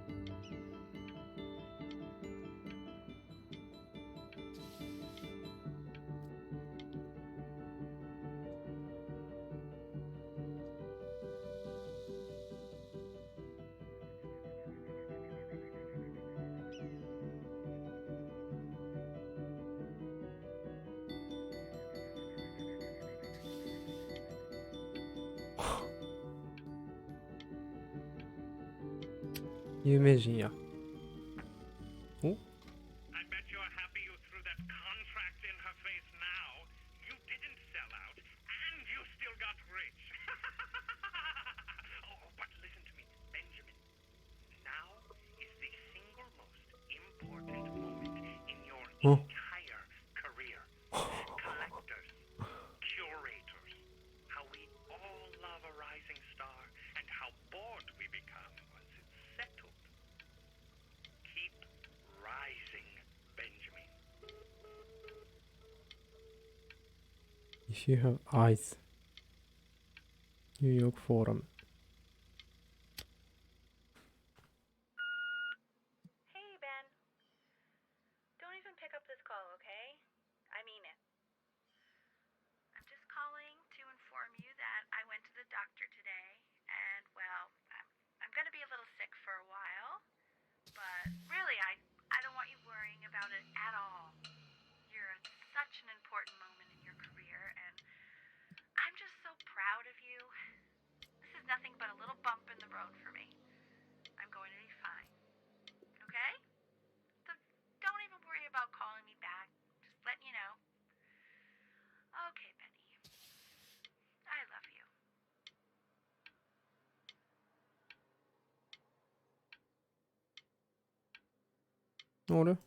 有名人や。お I bet you're happy you threw that contract in her face now. You didn't sell out, and you still got rich. Oh, but listen to me, Benjamin. Now is the single most important moment in your entire career. Collectors, curators, how we all love a rising star, and how bored we become once it's settled. Keep rising, Benjamin. If you have eyes. New York Forum. Hey, Ben. Don't even pick up this call, okay? I mean it. I'm just calling to inform you that I went to the doctor today, and, well, I'm going to be a little sick for a while, but really, I don't want you worrying about it at all. You're at such an important moment in your career, and I'm just so proud of you. This is nothing but a little bump in the road for me. I'm going to be fine. Okay? So don't even worry about calling me back. Just letting you know. Okay, Benny. I love you. Order.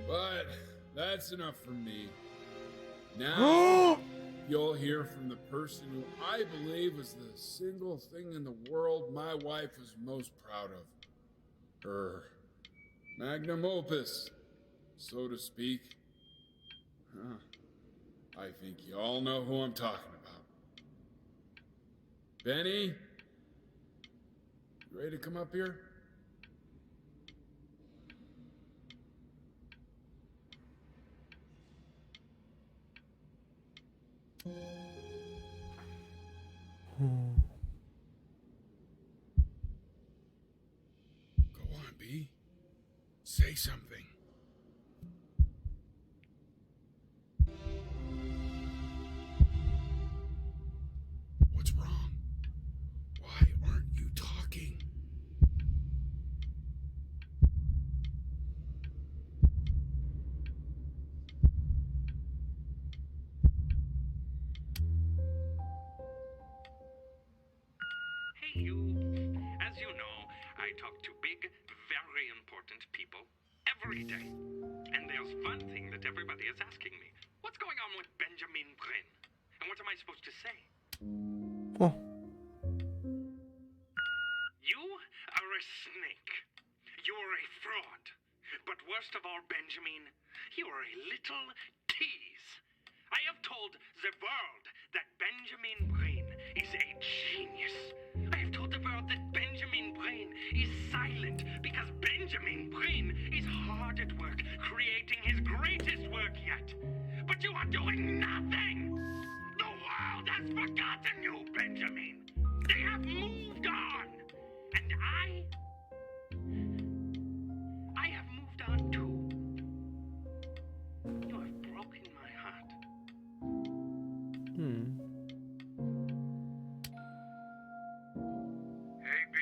But that's enough from me. Now you'll hear from the person who I believe is the single thing in the world my wife is most proud of. Her magnum opus, so to speak. I think you all know who I'm talking about. Benny? You ready to come up here? Go on, B. Say something. What's wrong? Why aren't you talking? Hey, you. As you know, I talk to big, very important people every day. And there's one thing that everybody is asking me. What's going on with Benjamin Brin? And what am I supposed to say? Oh. You are a snake. You're a fraud. But worst of all, Benjamin, you are a little tease. I have told the world that Benjamin Brin is a genius. I have told the world that Benjamin Brin is silent because Benjamin Brin is hard at work creating his greatest work yet. But you are doing nothing! The world has forgotten you, Benjamin! They have moved on! And I have moved on too. You have broken my heart. Hey, B.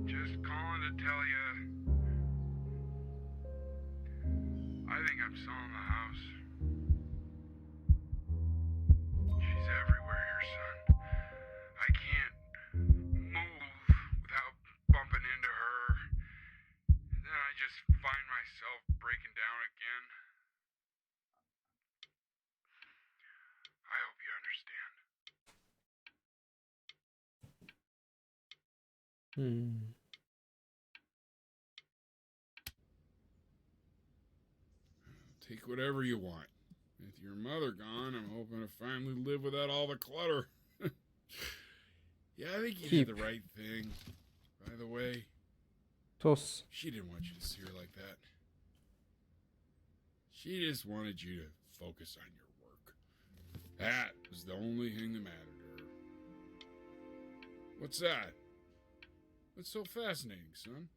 Just calling to tell you. I think I'm selling the house. She's everywhere here, son. I can't move without bumping into her. And then I just find myself breaking down again. I hope you understand. make whatever you want. With your mother gone, I'm hoping to finally live without all the clutter. Yeah, I think you did the right thing. By the way, Toss. she didn't want you to see her like that. She just wanted you to focus on your work. That was the only thing that mattered to her. What's that? What's so fascinating, son?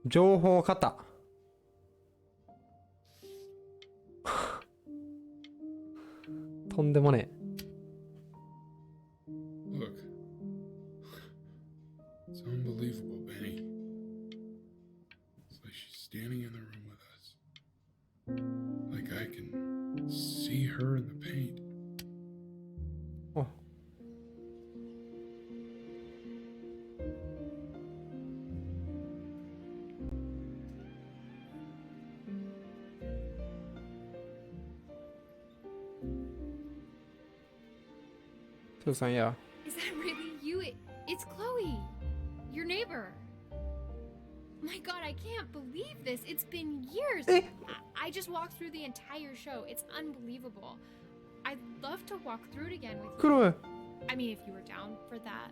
情報型とんでもねえ。 Look. It's unbelievable, Benny. It's like she's standing in the room with us. Like I can see her in the paint. Oh. Yeah. Is that really you? It's Chloe, your neighbor. My God, I can't believe this. It's been years. I just walked through the entire show. It's unbelievable. I'd love to walk through it again with you. Chloe. I mean, if you were down for that.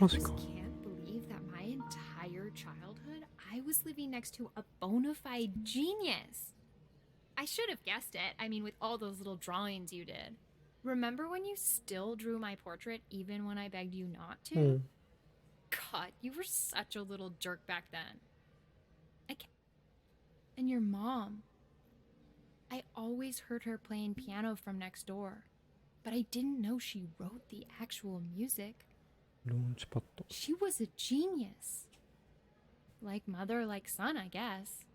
I just can't believe that my entire childhood, I was living next to a bona fide genius. I should have guessed it. I mean, with all those little drawings you did. Remember when you still drew my portrait even when I begged you not to? God, you were such a little jerk back then. And your mom. I always heard her playing piano from next door, but I didn't know she wrote the actual music. She was a genius. Like mother, like son, I guess.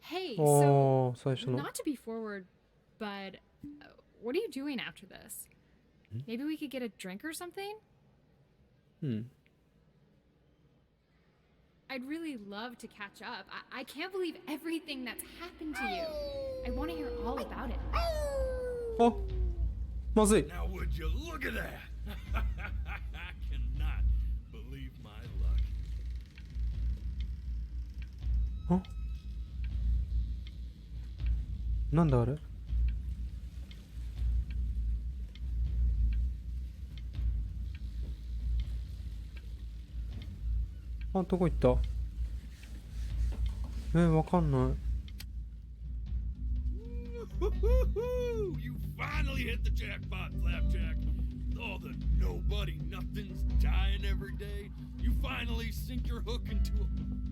Hey, so not to be forward, but what are you doing after this? Maybe we could get a drink or something? I'd really love to catch up. I can't believe everything that's happened to you. I want to hear all about it. Oh, Mozzie. Now would you look at that? I cannot believe my luck. Huh? なんだあれ?あ、どこ行った? わかんない. You finally hit the jackpot, Flapjack. All the nobody nothings dying every day. You finally sink your hook into a...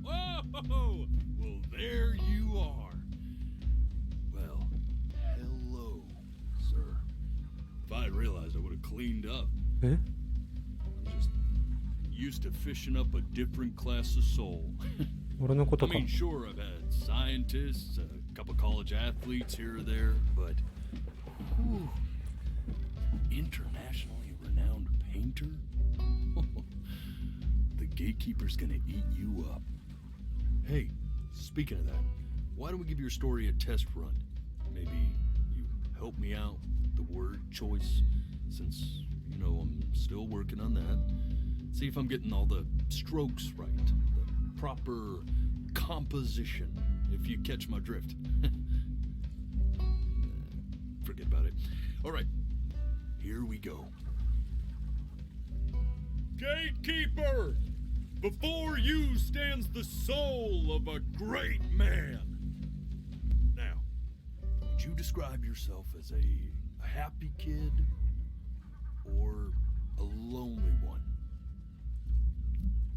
Whoa! Well, there you are. Well, hello, sir. If I had realized, I would have cleaned up. Eh? I'm just used to fishing up a different class of soul. 俺のことか。 I mean, sure, I've had scientists, a couple college athletes here or there, but whew, internationally renowned painter? The gatekeeper's gonna eat you up. Hey, speaking of that, why don't we give your story a test run? Maybe you help me out with the word choice, since, you know, I'm still working on that. See if I'm getting all the strokes right, the proper composition, if you catch my drift. Forget about it. All right, here we go. Gatekeeper! Before you stands the soul of a great man. Now, would you describe yourself as a happy kid or a lonely one?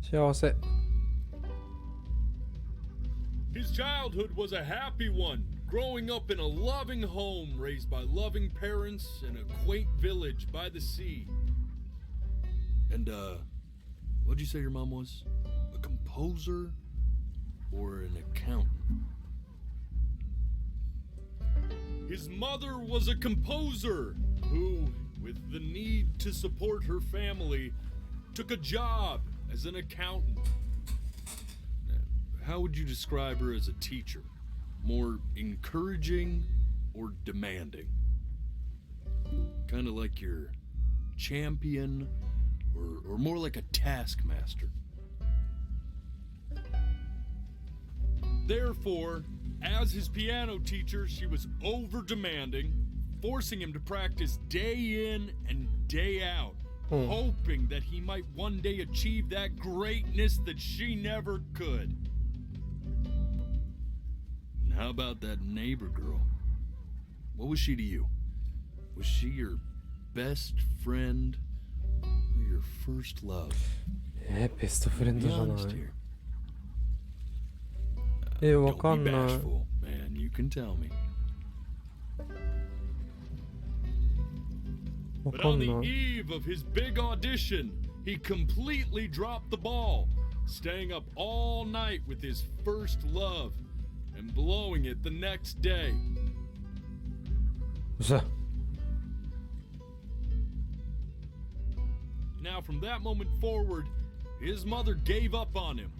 幸せ。 His childhood was a happy one, growing up in a loving home raised by loving parents in a quaint village by the sea. And, what'd you say your mom was? A composer or an accountant? His mother was a composer who, with the need to support her family, took a job as an accountant. How would you describe her as a teacher? More encouraging or demanding? Kind of like your champion or more like a taskmaster? Therefore, as his piano teacher, she was over-demanding, forcing him to practice day in and day out, hoping that he might one day achieve that greatness that she never could. And how about that neighbor girl? What was she to you? Was she your best friend or your first love? ベストフレンドじゃない。 Be honest here. わかんない。 Don't be bashful, man. You can tell me. But on the eve of his big audition, he completely dropped the ball, staying up all night with his first love and blowing it the next day. Now, from that moment forward, his mother gave up on him.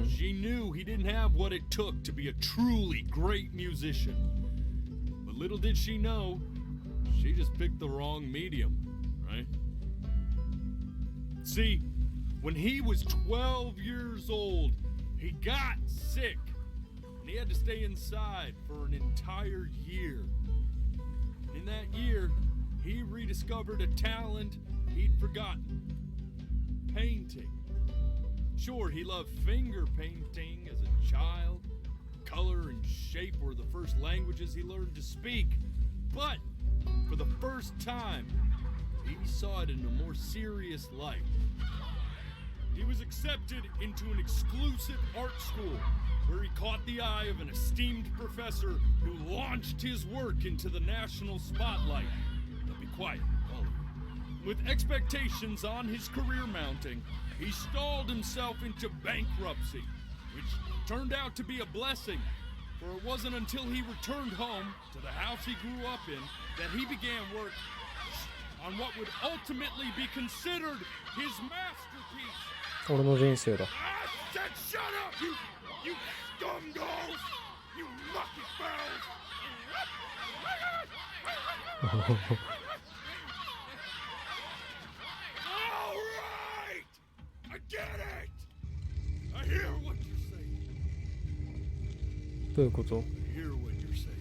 She knew he didn't have what it took to be a truly great musician. But little did she know, she just picked the wrong medium, right? See, when he was 12 years old, he got sick, and he had to stay inside for an entire year. In that year, he rediscovered a talent he'd forgotten: painting. Sure, he loved finger painting as a child. Color and shape were the first languages he learned to speak. But for the first time, he saw it in a more serious light. He was accepted into an exclusive art school where he caught the eye of an esteemed professor who launched his work into the national spotlight. Now be quiet, all of you. With expectations on his career mounting, he stalled himself into bankruptcy, which turned out to be a blessing, for it wasn't until he returned home to the house he grew up in that he began work on what would ultimately be considered his masterpiece. 俺の人生だ。 I said shut up, you scumballs! You lucky fools! I get it! I hear what you're saying. どういうこと？ I hear what you're saying.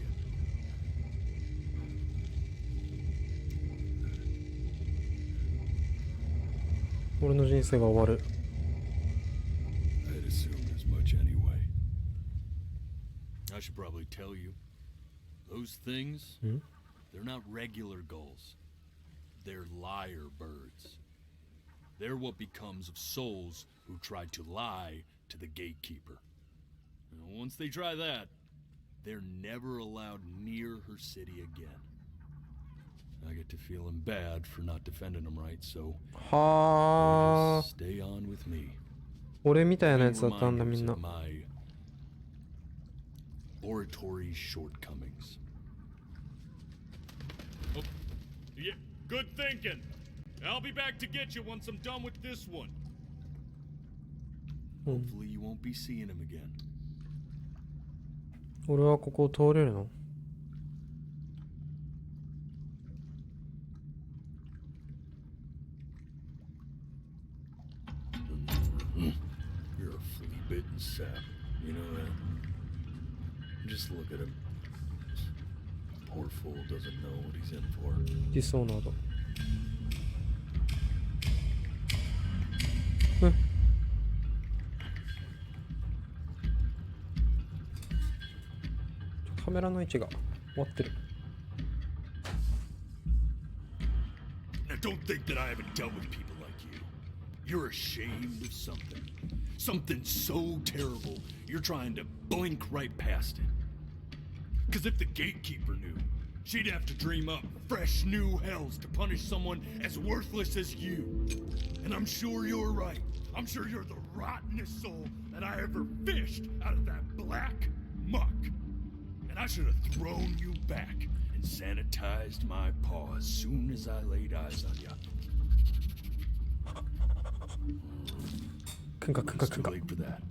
俺の人生が終わる。 I'd assumed as much anyway. I should probably tell you. Those things, they're not regular gulls. They're lyre birds. They're what becomes of souls who tried to lie to the gatekeeper. And once they try that, they're never allowed near her city again. I get to feeling bad for not defending them right, so just stay on with me. 俺みたいなやつだったんだみんな。 My oratory shortcomings. Oh, yeah, good thinking. I'll be back to get you once I'm done with this one. Hopefully you won't be seeing him again. 俺はここを通れるの？ You're a flea-bitten sap. You know that? Just look at him. Poor fool doesn't know what he's in for. ディソーナーだ。カメラの位置が終わってる。 Now don't think that I haven't dealt with people like you. You're ashamed of something. Something so terrible, you're trying to blink right past it. Because if the gatekeeper knew, she'd have to dream up fresh new hells to punish someone as worthless as you. And I'm sure you're right. I'm sure you're the rottenest soul that I ever fished out of that black muck. And I should have thrown you back and sanitized my paw as soon as I laid eyes on you. It's too late for that.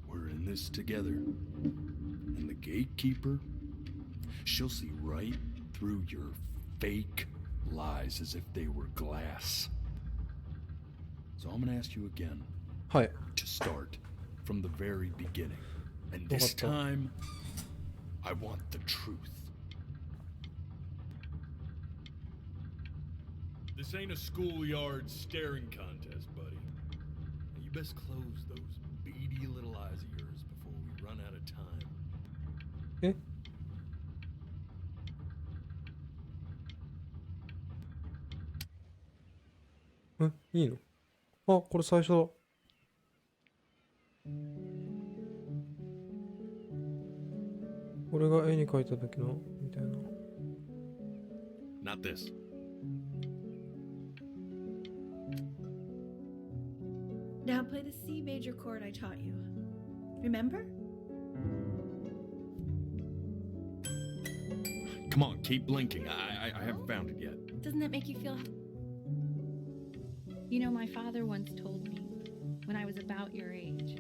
We're in this together. And the gatekeeper, she'll see right through your fake lies as if they were glass. So I'm gonna ask you again. Hi. To start from the very beginning. And this time, I want the truth. This ain't a schoolyard staring contest, buddy. You best close those beady little eyes of yours before we run out of time. Eh? いいの？あ、これ最初だ。俺が絵に描いた時のみたいな。Not this. Now play the C major chord I taught you. Remember? Come on, keep blinking. I haven't found it yet. Doesn't that make you feel... You know, my father once told me, when I was about your age,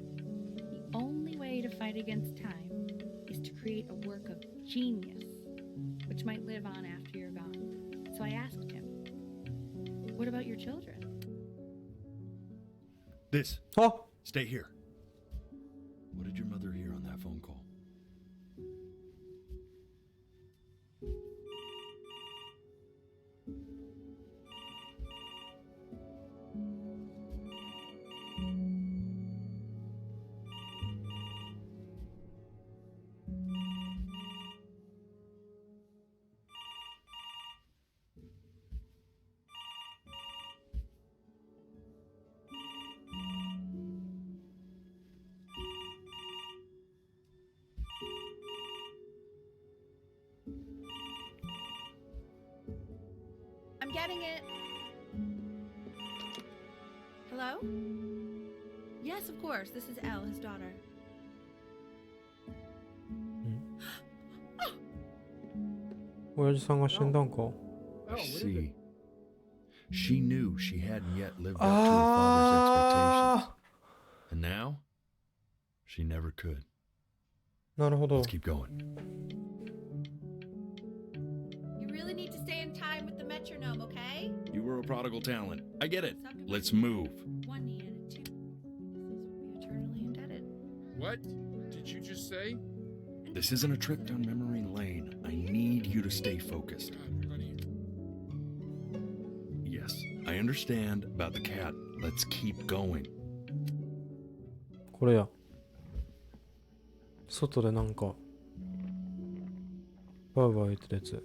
the only way to fight against time is to create a work of genius, which might live on after you're gone. So I asked him, what about your children? This. Oh. Stay here. What did your mother hear on that phone call? I'm getting it. Hello? Yes, of course. This is Elle, his daughter.親父さんが死んだんか。I see. She knew she hadn't yet lived up to her father's expectations. And now, she never could. なるほど。 Let's keep going. You really need to stay in time with the metronome, okay? You were a prodigal talent. I get it. Let's move. One knee and a two. This would be eternally indebted. What did you just say? This isn't a trip down memory lane. I need you to stay focused. Yes, I understand about the cat. Let's keep going. これや。外でなんかバーバー言ってるやつ。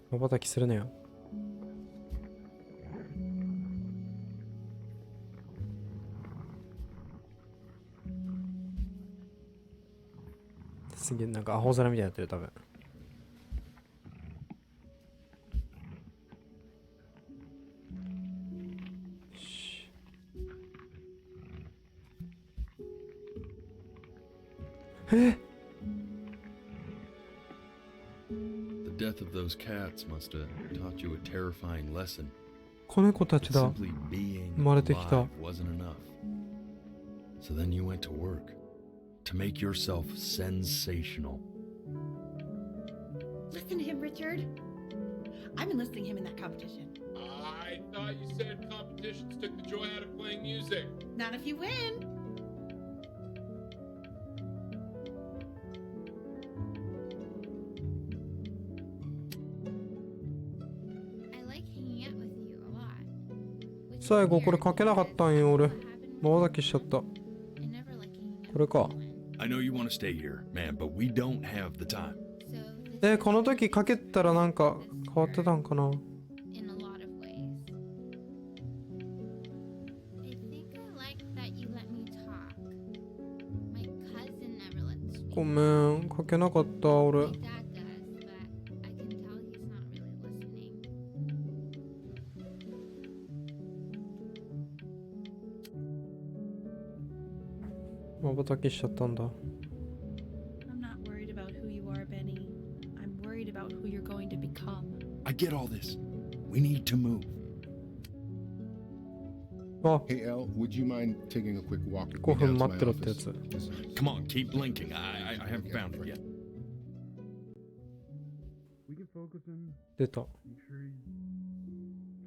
瞬きするねよ。すげえなんかアホ面みたいになってる多分。え？ The death of those cats must have taught you a terrifying lesson. 子猫たちだ。 Simply being 生まれてきた。 alive wasn't enough. So then you went to work to make yourself sensational. Listen to him, Richard. I'm enlisting him in that competition. I thought you said competitions took the joy out of playing music. Not if you win. I like hanging out with you a lot. 最後これ書けなかったんよ俺。瞬きしちゃった。これか。 I know you want to stay here, man, but we don't have the time. So この時かけたらなんか変わってたんかな。 in a lot of ways. I think I like that you let me talk. My cousin never lets me. ごめん、かけなかった俺。 My dad does, but I can tell he's not really listening. 瞬きしちゃったんだ。 I'm not worried about who you are, Benny. I'm worried about who you're going to become. I get all this. We need to move. Hey, Elle, would you mind taking a quick walk with 5 me 分 down 待っ to てろ my ってや office? つ。 Come on, keep blinking. I haven't found it yet. We can focus him. 出た。 Make sure he's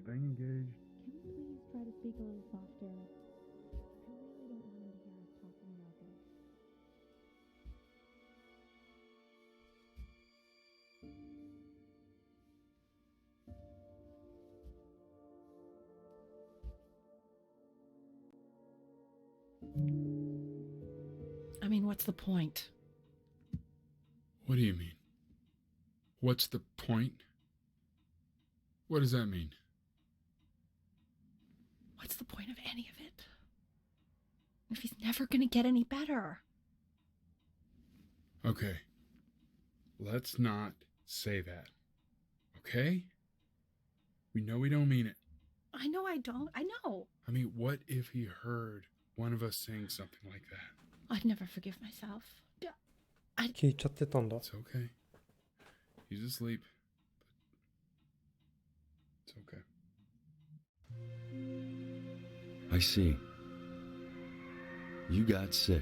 staying engaged. Please try to speak a little softer. I really don't want him to hear us talking about this. I mean, what's the point? What do you mean? What's the point? What does that mean? What's the point of any of it? If he's never gonna get any better. Okay. Let's not say that. Okay? We know we don't mean it. I know I don't. I know. I mean, what if he heard one of us saying something like that? I'd never forgive myself. 聞いちゃってたんだ。 It's okay. He's asleep. But it's okay. I see. You got sick.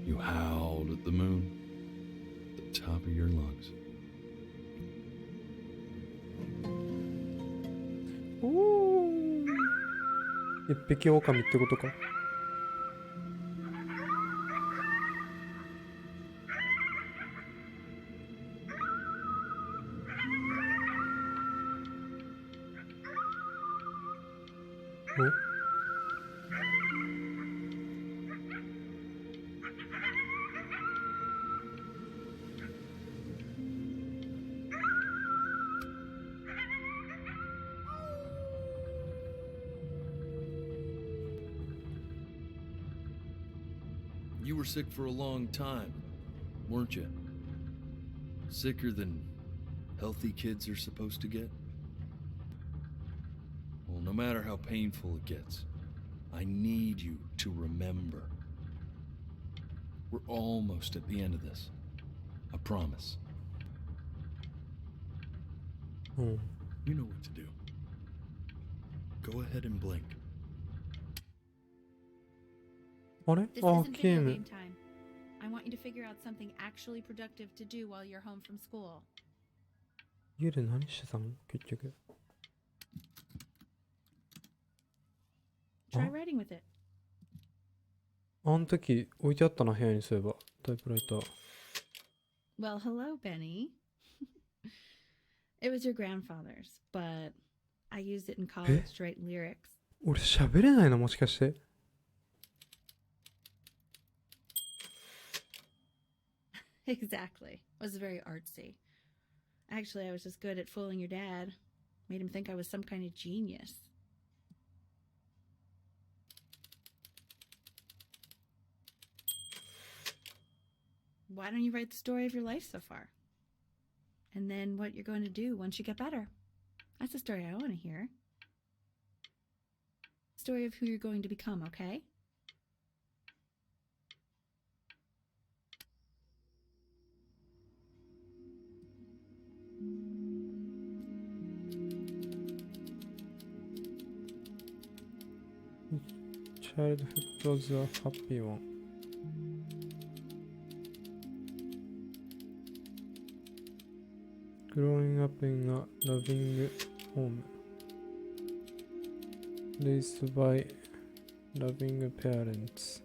You howled at the moon at the top of your lungs. 一匹狼ってことか。 You were sick for a long time, weren't you? Sicker than healthy kids are supposed to get? Well, no matter how painful it gets, I need you to remember. We're almost at the end of this. I promise. You know what to do. Go ahead and blink. あれ This あ、 isn't ゲー video ム game。time. I want you to figure out something actually productive to do while you're home from school. 家で何してたの結局。 Try writing with it. あの時置いてあったな、部屋にそういえば。タイプライター。 Well, hello, Benny. It was your grandfather's, but I used it in college to write lyrics. 俺喋れないのもしかして。 Exactly. It was very artsy. Actually, I was just good at fooling your dad. Made him think I was some kind of genius. Why don't you write the story of your life so far? And then what you're going to do once you get better. That's the story I want to hear. Story of who you're going to become, okay? Childhood was a happy one. Growing up in a loving home, raised by loving parents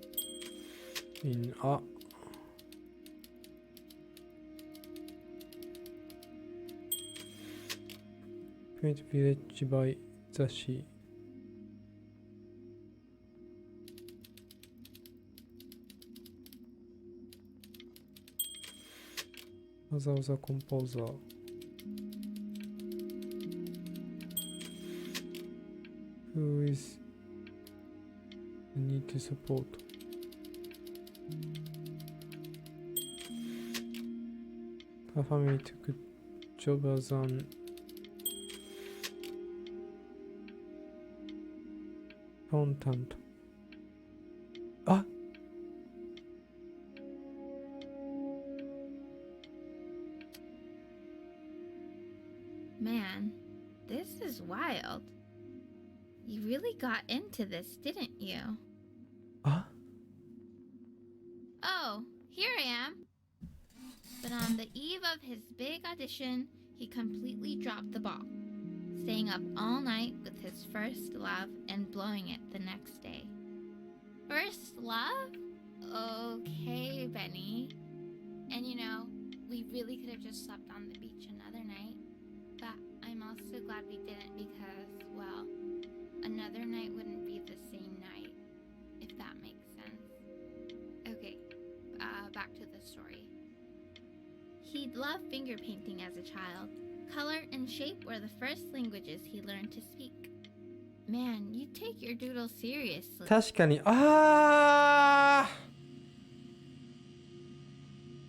in a quaint village by the sea. わざわざコンポーザー。Who is need to support? Her family took job as an accountant. Ah! Man, this is wild. You really got into this, didn't you? Huh? Oh, here I am. But on the eve of his big audition, he completely dropped the ball, staying up all night with his first love and blowing it the next day. First love? Okay, Benny. And you know, we really could have just slept on the beach another night. But I'm also glad we didn't because, well, another night wouldn't be the same night, if that makes sense. Okay, back to the story. He'd loved finger painting as a child. Color and shape were the first languages he learned to speak. Man, you take your doodle seriously. 確かに、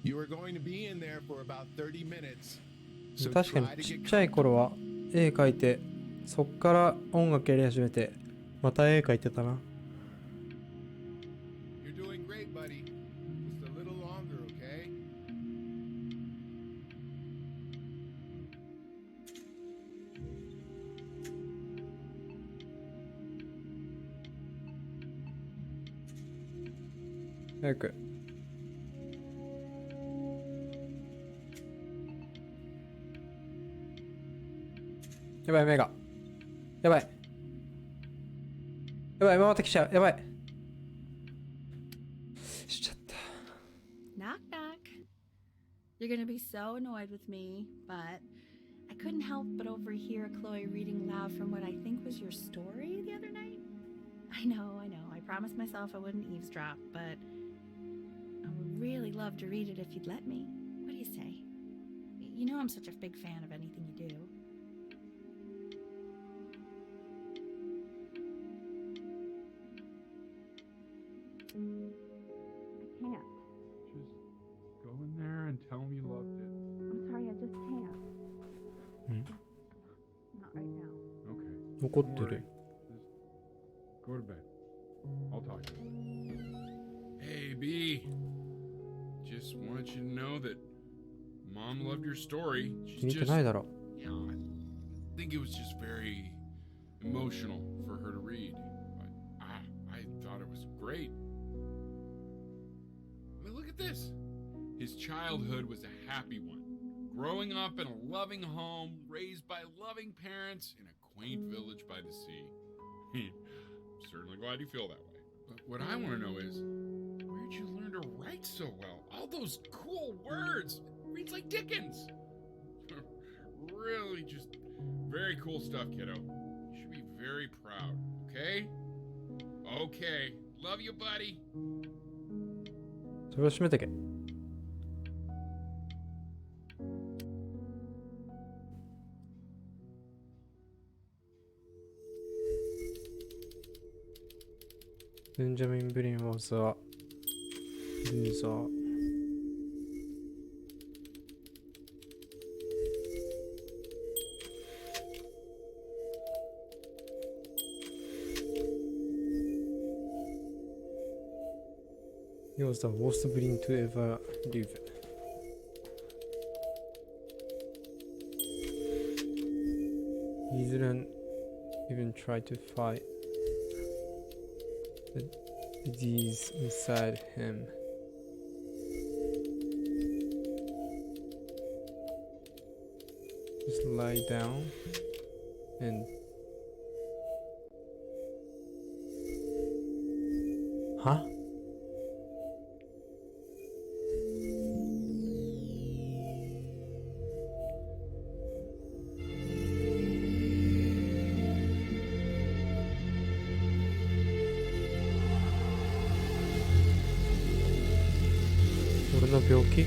You were going to be in there for about 30 minutes. 確かにちっちゃい頃は絵描いて、そっから音楽やり始めて、また絵描いてたな。You're doing great, buddy. Just a little longer, okay?早く。やばい、目が。やばい。やばい、回ってきちゃう。やばい。しちゃった。 Knock knock. You're gonna be so annoyed with me, but I couldn't help but overhear Chloe reading loud from what I think was your story the other night. I know. I promised myself I wouldn't eavesdrop, but I would really love to read it if you'd let me. What do you say? You know I'm such a big fan of anything you do. I can't. Just go in there and tell him you loved it. I'm sorry, I just can't. うん。 Not right now. Okay. 怒ってる。 Just go to bed. I'll talk to you. Hey, B. Just want you to know that Mom loved your story. She's 見て just, ないだろ。 you know, I think it was just very emotional for her to read. But I thought it was great. I mean, look at this. His childhood was a happy one. Growing up in a loving home, raised by loving parents in a quaint village by the sea. I'm certainly glad you feel that way. But what I want to know is, where'd you learn to write so well? All those cool words. Reads like Dickens. Really just very cool stuff, kiddo. You should be very proud, okay? Okay. Love you, buddy. それを閉めてけ。Benjamin Brin was a loser. He was the worst Brin to ever live. He didn't even try to fight the disease inside him. Just lie down and huh? What の病気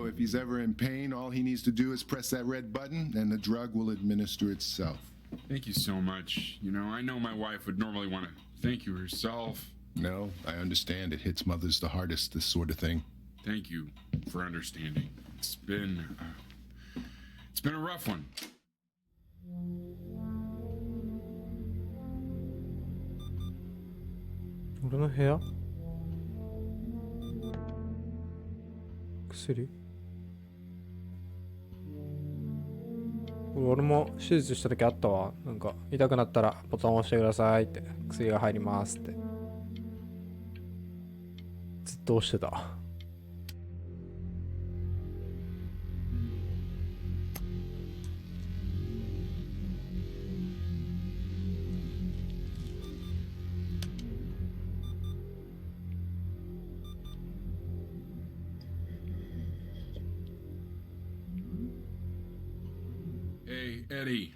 if he's ever in pain, all he needs to do is press that red button and the drug will administer itself. Thank you so much. You know, I know my wife would normally want to thank you herself. No, I understand. It hits mothers the hardest, this sort of thing. Thank you for understanding. It's been a rough one.俺の部屋薬俺も手術した時あったわ。なんか痛くなったらボタンを押してくださいって薬が入りますってずっと押してた。Hey, Eddie.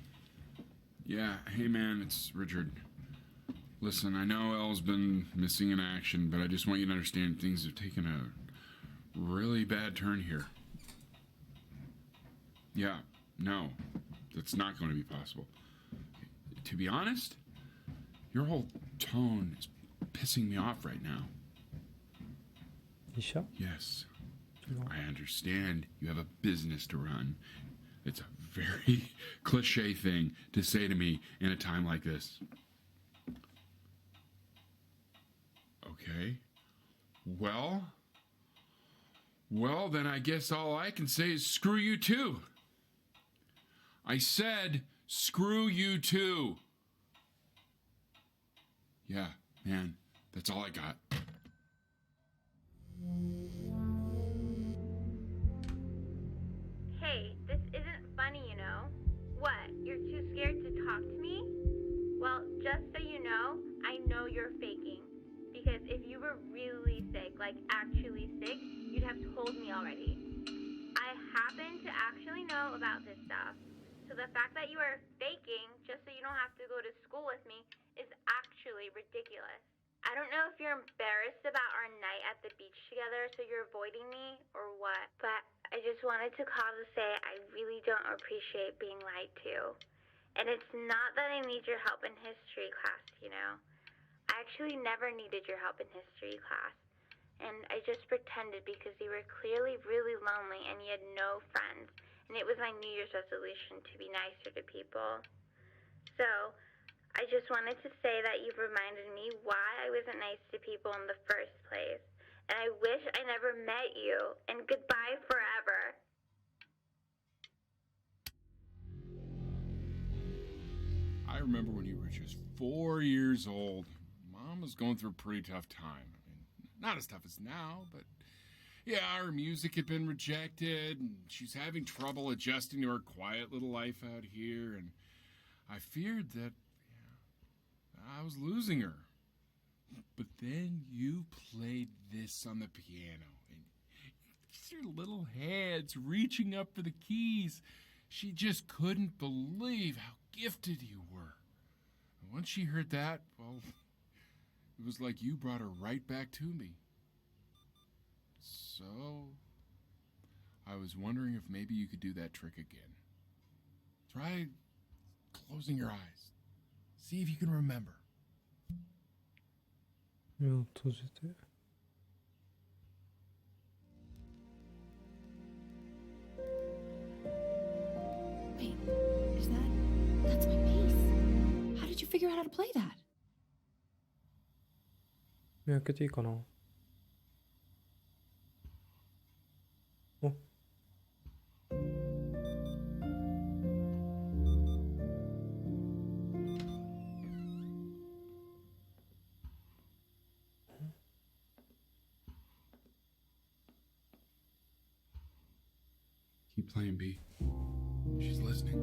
Yeah, hey man, it's Richard. Listen, I know Elle's been missing in action, but I just want you to understand things have taken a really bad turn here. Yeah, no, that's not going to be possible. To be honest, your whole tone is pissing me off right now. Isha? Yes, I understand you have a business to run. It's a very cliche thing to say to me in a time like this. Okay. Well, then I guess all I can say is screw you too. I said screw you too. Yeah, man, that's all I got. Hey, this isn't funny, you know? What, you're too scared to talk to me? Well, just so you know, I know you're faking. Because if you were really sick, like actually sick, you'd have told me already. I happen to actually know about this stuff. So the fact that you are faking just so you don't have to go to school with me is actually ridiculous. I don't know if you're embarrassed about our night at the beach together, so you're avoiding me, or what. But I just wanted to call to say I really don't appreciate being lied to. And it's not that I need your help in history class, you know. I actually never needed your help in history class. And I just pretended because you were clearly really lonely and you had no friends. And it was my New Year's resolution to be nicer to people. So, I just wanted to say that you've reminded me why I wasn't nice to people in the first place. And I wish I never met you. And goodbye forever. I remember when you were just 4 years old. Mom was going through a pretty tough time. I mean, not as tough as now, but yeah, her music had been rejected, and she's having trouble adjusting to her quiet little life out here, and I feared that I was losing her. But then you played this on the piano, and your little hands reaching up for the keys. She just couldn't believe how gifted you were. And once she heard that, well, it was like you brought her right back to me. So, I was wondering if maybe you could do that trick again. Try closing your eyes. See if you can remember. 目を閉じて Wait, is that's my bass. How did you figure out how to play that? 目開けていいかなお Keep playing, B. She's listening.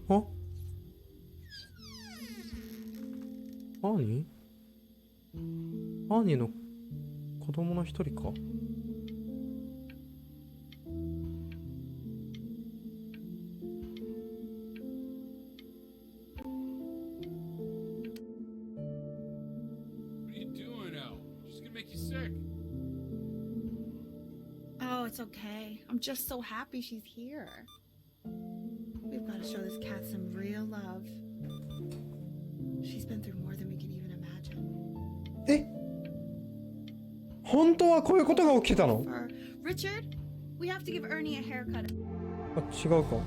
あ、アーニー？アーニーの子供の一人か。What are you doing, Elle? She's gonna make you sick. Oh, it's okay. I'm just so happy she's here. We've got to show this cat some real love. She's been through more than we can even imagine. え、本当はこういうことが起きてたの？ Richard, we have to give Ernie a haircut. あ、違うか。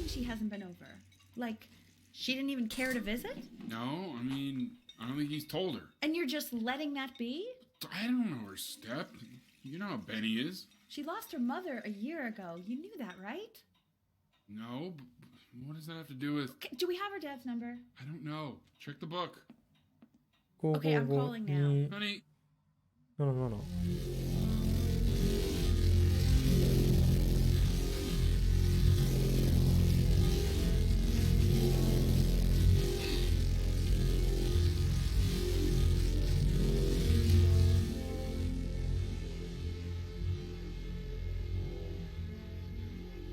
She hasn't been over. Like, she didn't even care to visit? No, I mean, I don't think he's told her. And you're just letting that be? I don't know her step. You know how Benny is. She lost her mother a year ago. You knew that, right? No, but what does that have to do with... Do we have her dad's number? I don't know. Check the book. Okay, I'm calling now. Honey. No.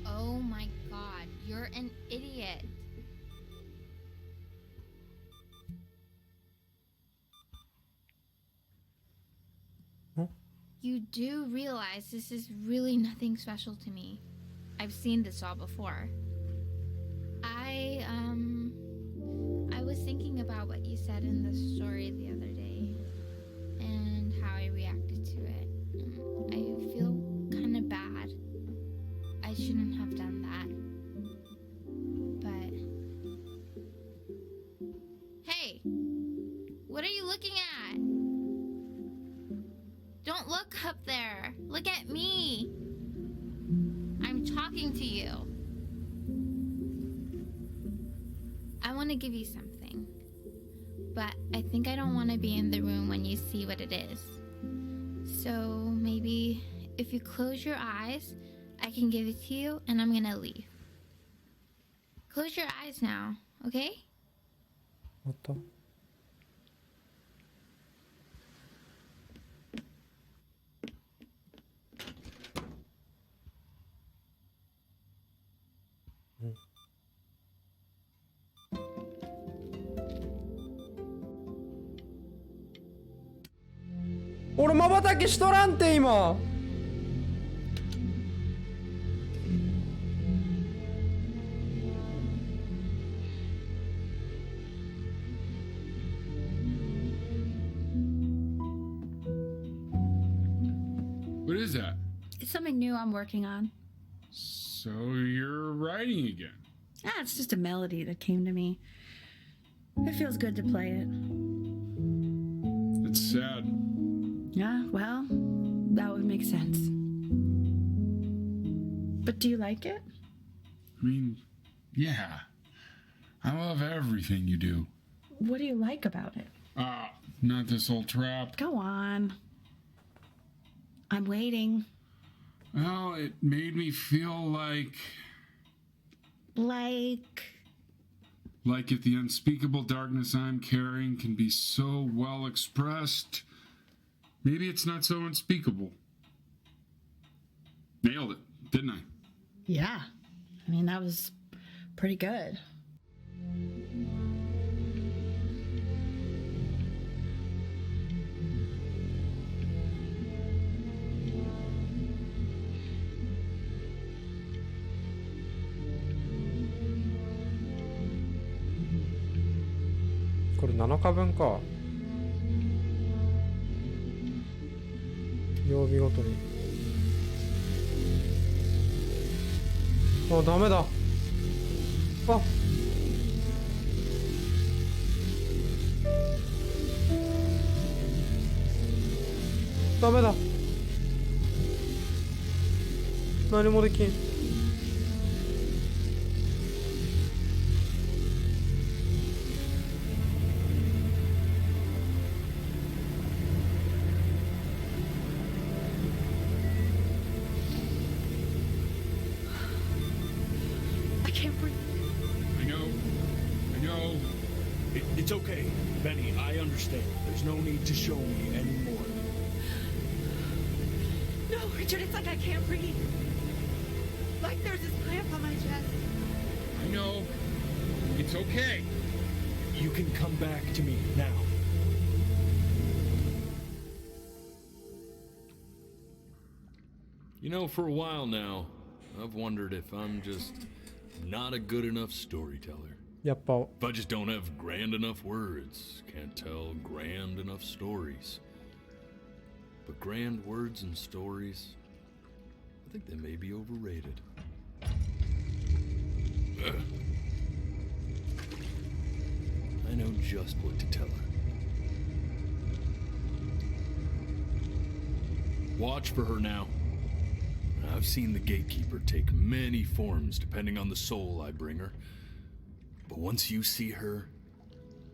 Oh my god, you're an idiot. Huh? You do realize this is really nothing special to me. I've seen this all before. I was thinking about what you said in the story the other day and how I reacted to it. I feel kind of bad. I shouldn't have done that. But hey, what are you looking at? Don't look up there. Look at me. I'm talking to you. I want to give you something, but I think I don't want to be in the room when you see what it is. So maybe if you close your eyes, I can give it to you and I'm gonna leave. Close your eyes now, okay? What the?俺瞬きしとらんって今。What is that? It's something new I'm working on. So you're writing again? Ah, it's just a melody that came to me. It feels good to play it. It's sad. Yeah, well, that would make sense. But do you like it? I mean, yeah. I love everything you do. What do you like about it? Not this old trap. Go on. I'm waiting. Well, it made me feel like if the unspeakable darkness I'm carrying can be so well expressed, maybe it's not so unspeakable. Nailed it, didn't I? Yeah. I mean, that was pretty good.これ7日分か。曜日ごとに。あ、ダメだ。あ、ダメだ。何もできん。can't breathe. I know. It's okay, Benny. I understand. There's no need to show me anymore. No, Richard, it's like I can't breathe. Like there's this clamp on my chest. I know. It's okay. You can come back to me now. You know, for a while now, I've wondered if I'm just not a good enough storyteller. やっぱ If I just don't have grand enough words, can't tell grand enough stories. But grand words and stories, I think they may be overrated. Ugh. I know just what to tell her. Watch for her now. I've seen the gatekeeper take many forms depending on the soul I bring her. But once you see her,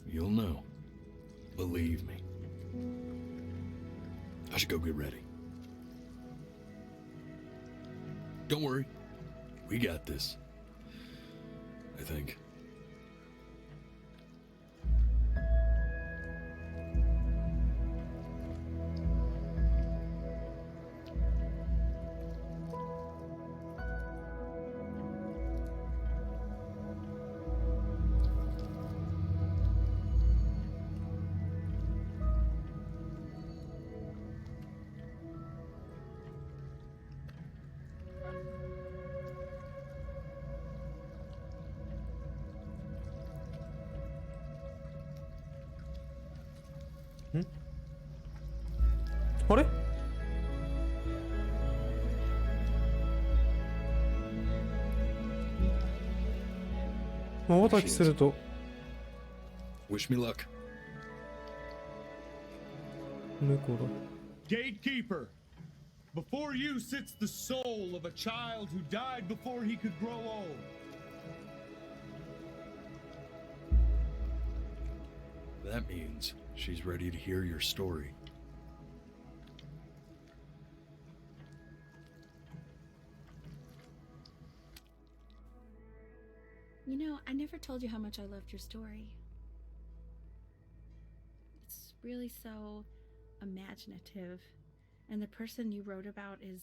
you'll know. Believe me. I should go get ready. Don't worry. We got this. I think. Hmm? あれ瞬きすると Wish me luck. 猫だ Gatekeeper, before you sits the soul of a child who died before he could grow old. That means she's ready to hear your story. You know, I never told you how much I loved your story. It's really so imaginative, and the person you wrote about is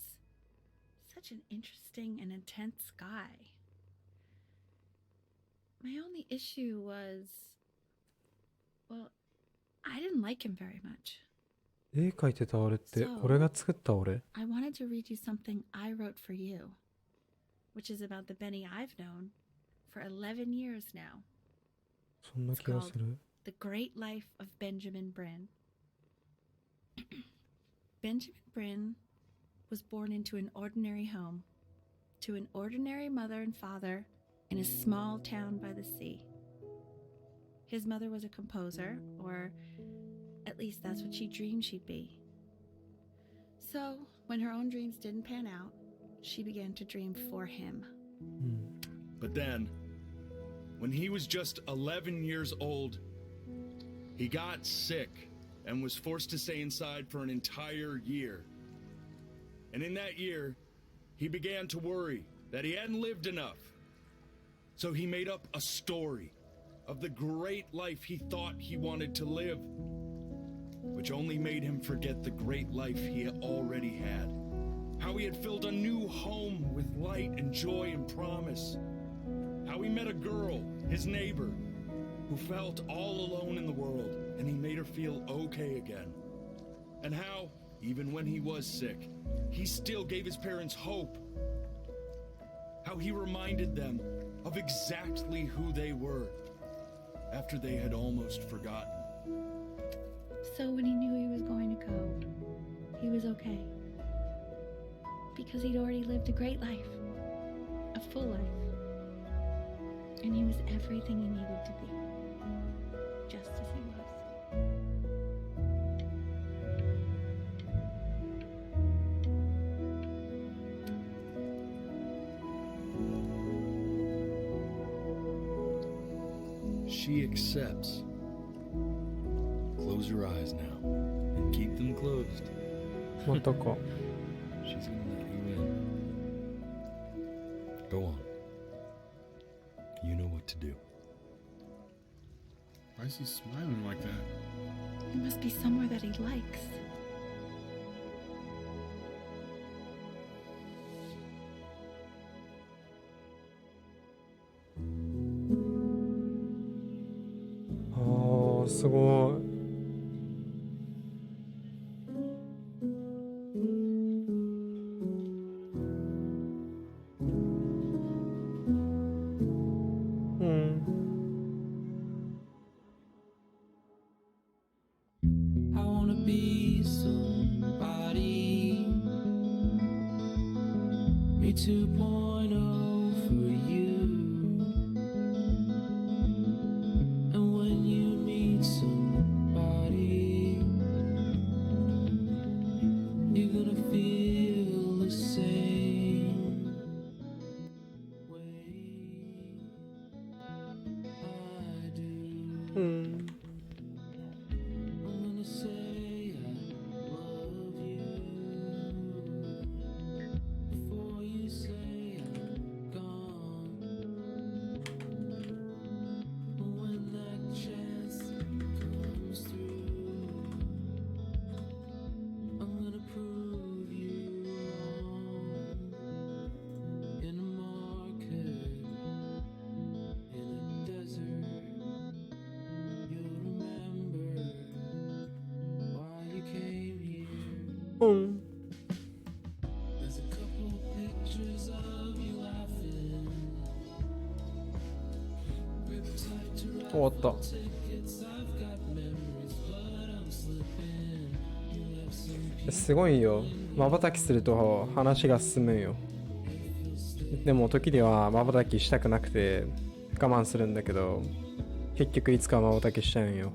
such an interesting and intense guy. My only issue was, well, I didn't like him very much. 絵描いてたあれって俺が作った俺 I wanted to read you something I wrote for you, which is about the Benny I've known for 11 years now. そんな気がする The Great Life of Benjamin Brin. Benjamin Brin was born into an ordinary home, to an ordinary mother and father in a small town by the sea. His mother was a composer, or at least that's what she dreamed she'd be. So, when her own dreams didn't pan out, she began to dream for him. But then, when he was just 11 years old, he got sick and was forced to stay inside for an entire year. And in that year, he began to worry that he hadn't lived enough. So he made up a story of the great life he thought he wanted to live, which only made him forget the great life he already had. How he had filled a new home with light and joy and promise. How he met a girl, his neighbor, who felt all alone in the world, and he made her feel okay again. And how, even when he was sick, he still gave his parents hope. How he reminded them of exactly who they were after they had almost forgotten. So when he knew he was going to go, he was okay. Because he'd already lived a great life, a full life. And he was everything he needed to be, just as he was. She accepts. Close your eyes now and keep them closed. またか She's gonna let you in. Go on. what to do. Why is he smiling like that? It must be somewhere that he likes. Oh, すごい。I wanna be somebody. Me 2.0 for you. And when you meet somebody, you're gonna feel the same way I do. I'm gonna say I love you before you say I'm gone. But when that chance comes through, I'm gonna prove you wrong. In a market, in a desert, you'll remember why you came here. There's a couple pictures of you laughing. Grip tight to 終わった tickets. I've got memories, but I'm slipping. You left some すごいよ。瞬きすると話が進むんよ。でも時には瞬きしたくなくて我慢するんだけど、結局いつか瞬きしちゃうんよ。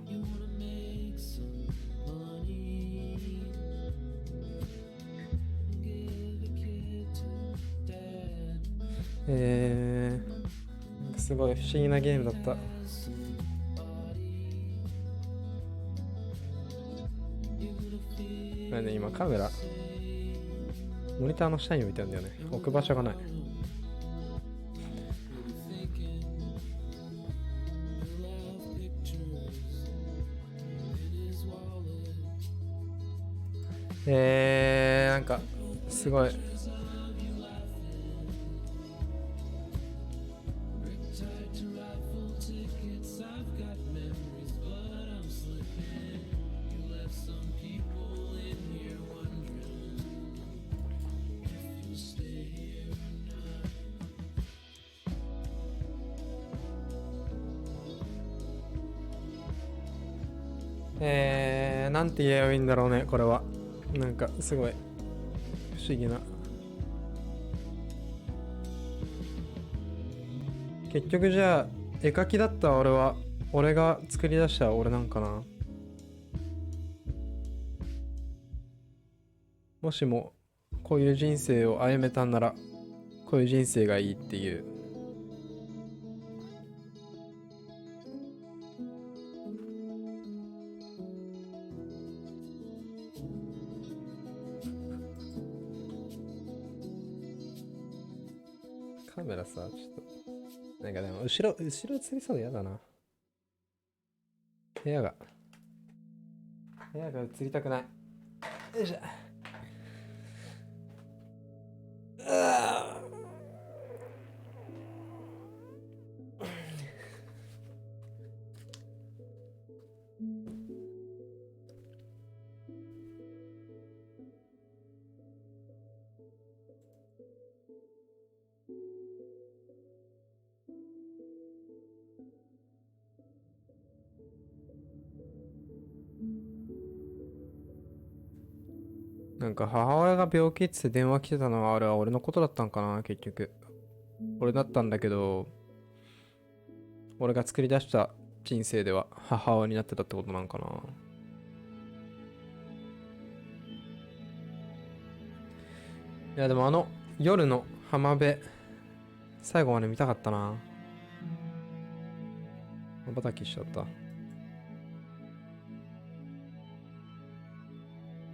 すごい不思議なゲームだった。なんで今カメラモニターの下に置いてあるんだよね。置く場所がない。なんかすごいなんて言えばいいんだろうね、これは。なんかすごい不思議な。結局じゃあ絵描きだった俺が作り出した俺なんかな。もしもこういう人生を歩めたんならこういう人生がいいっていう。カメラさ、ちょっとなんかでも後ろ映りそうでやだな。部屋が映りたくない。よいしょ。なんか母親が病気って電話来てたのはあれは俺のことだったんかな。結局俺だったんだけど、俺が作り出した人生では母親になってたってことなんかな。いやでもあの夜の浜辺最後まで見たかったな。瞬きしちゃった。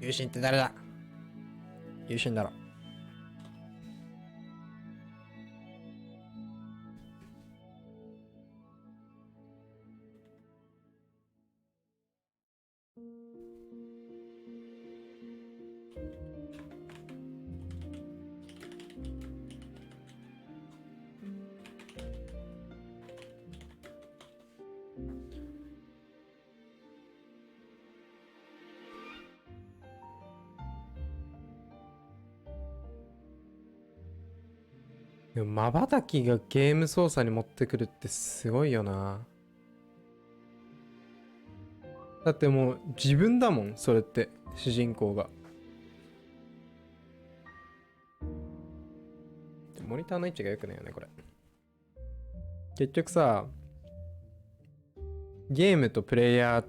友心って誰だ。友心だろ。でも瞬きがゲーム操作に持ってくるってすごいよな。だってもう自分だもん、それって、主人公が。モニターの位置が良くないよね、これ。結局さ、ゲームとプレイヤーっ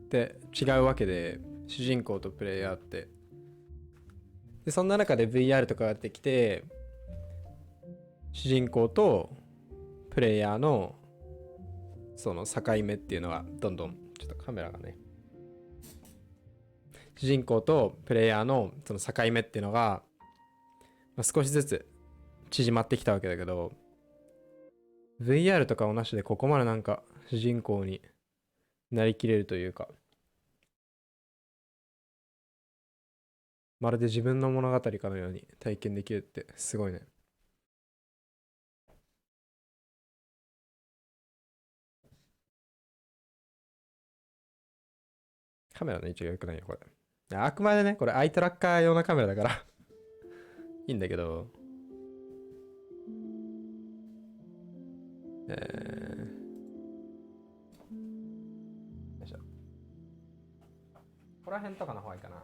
て違うわけで、主人公とプレイヤーって。で、そんな中で VR とかがってきて、主人公とプレイヤーのその境目っていうのがどんどん、ちょっとカメラがね、主人公とプレイヤーのその境目っていうのが、少しずつ縮まってきたわけだけど、VR とかをなしでここまでなんか主人公になりきれるというか、まるで自分の物語かのように体験できるってすごいね。カメラの位置が良くないよ、これ。あくまでね、これアイトラッカー用のカメラだからいいんだけど、よいしょ。ここら辺とかの方がいいかな。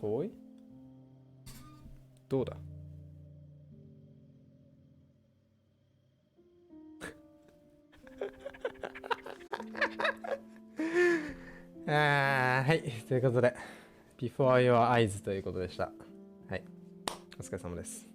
遠い？どうだ？はい。ということで、Before Your Eyes ということでした。はい。お疲れ様です。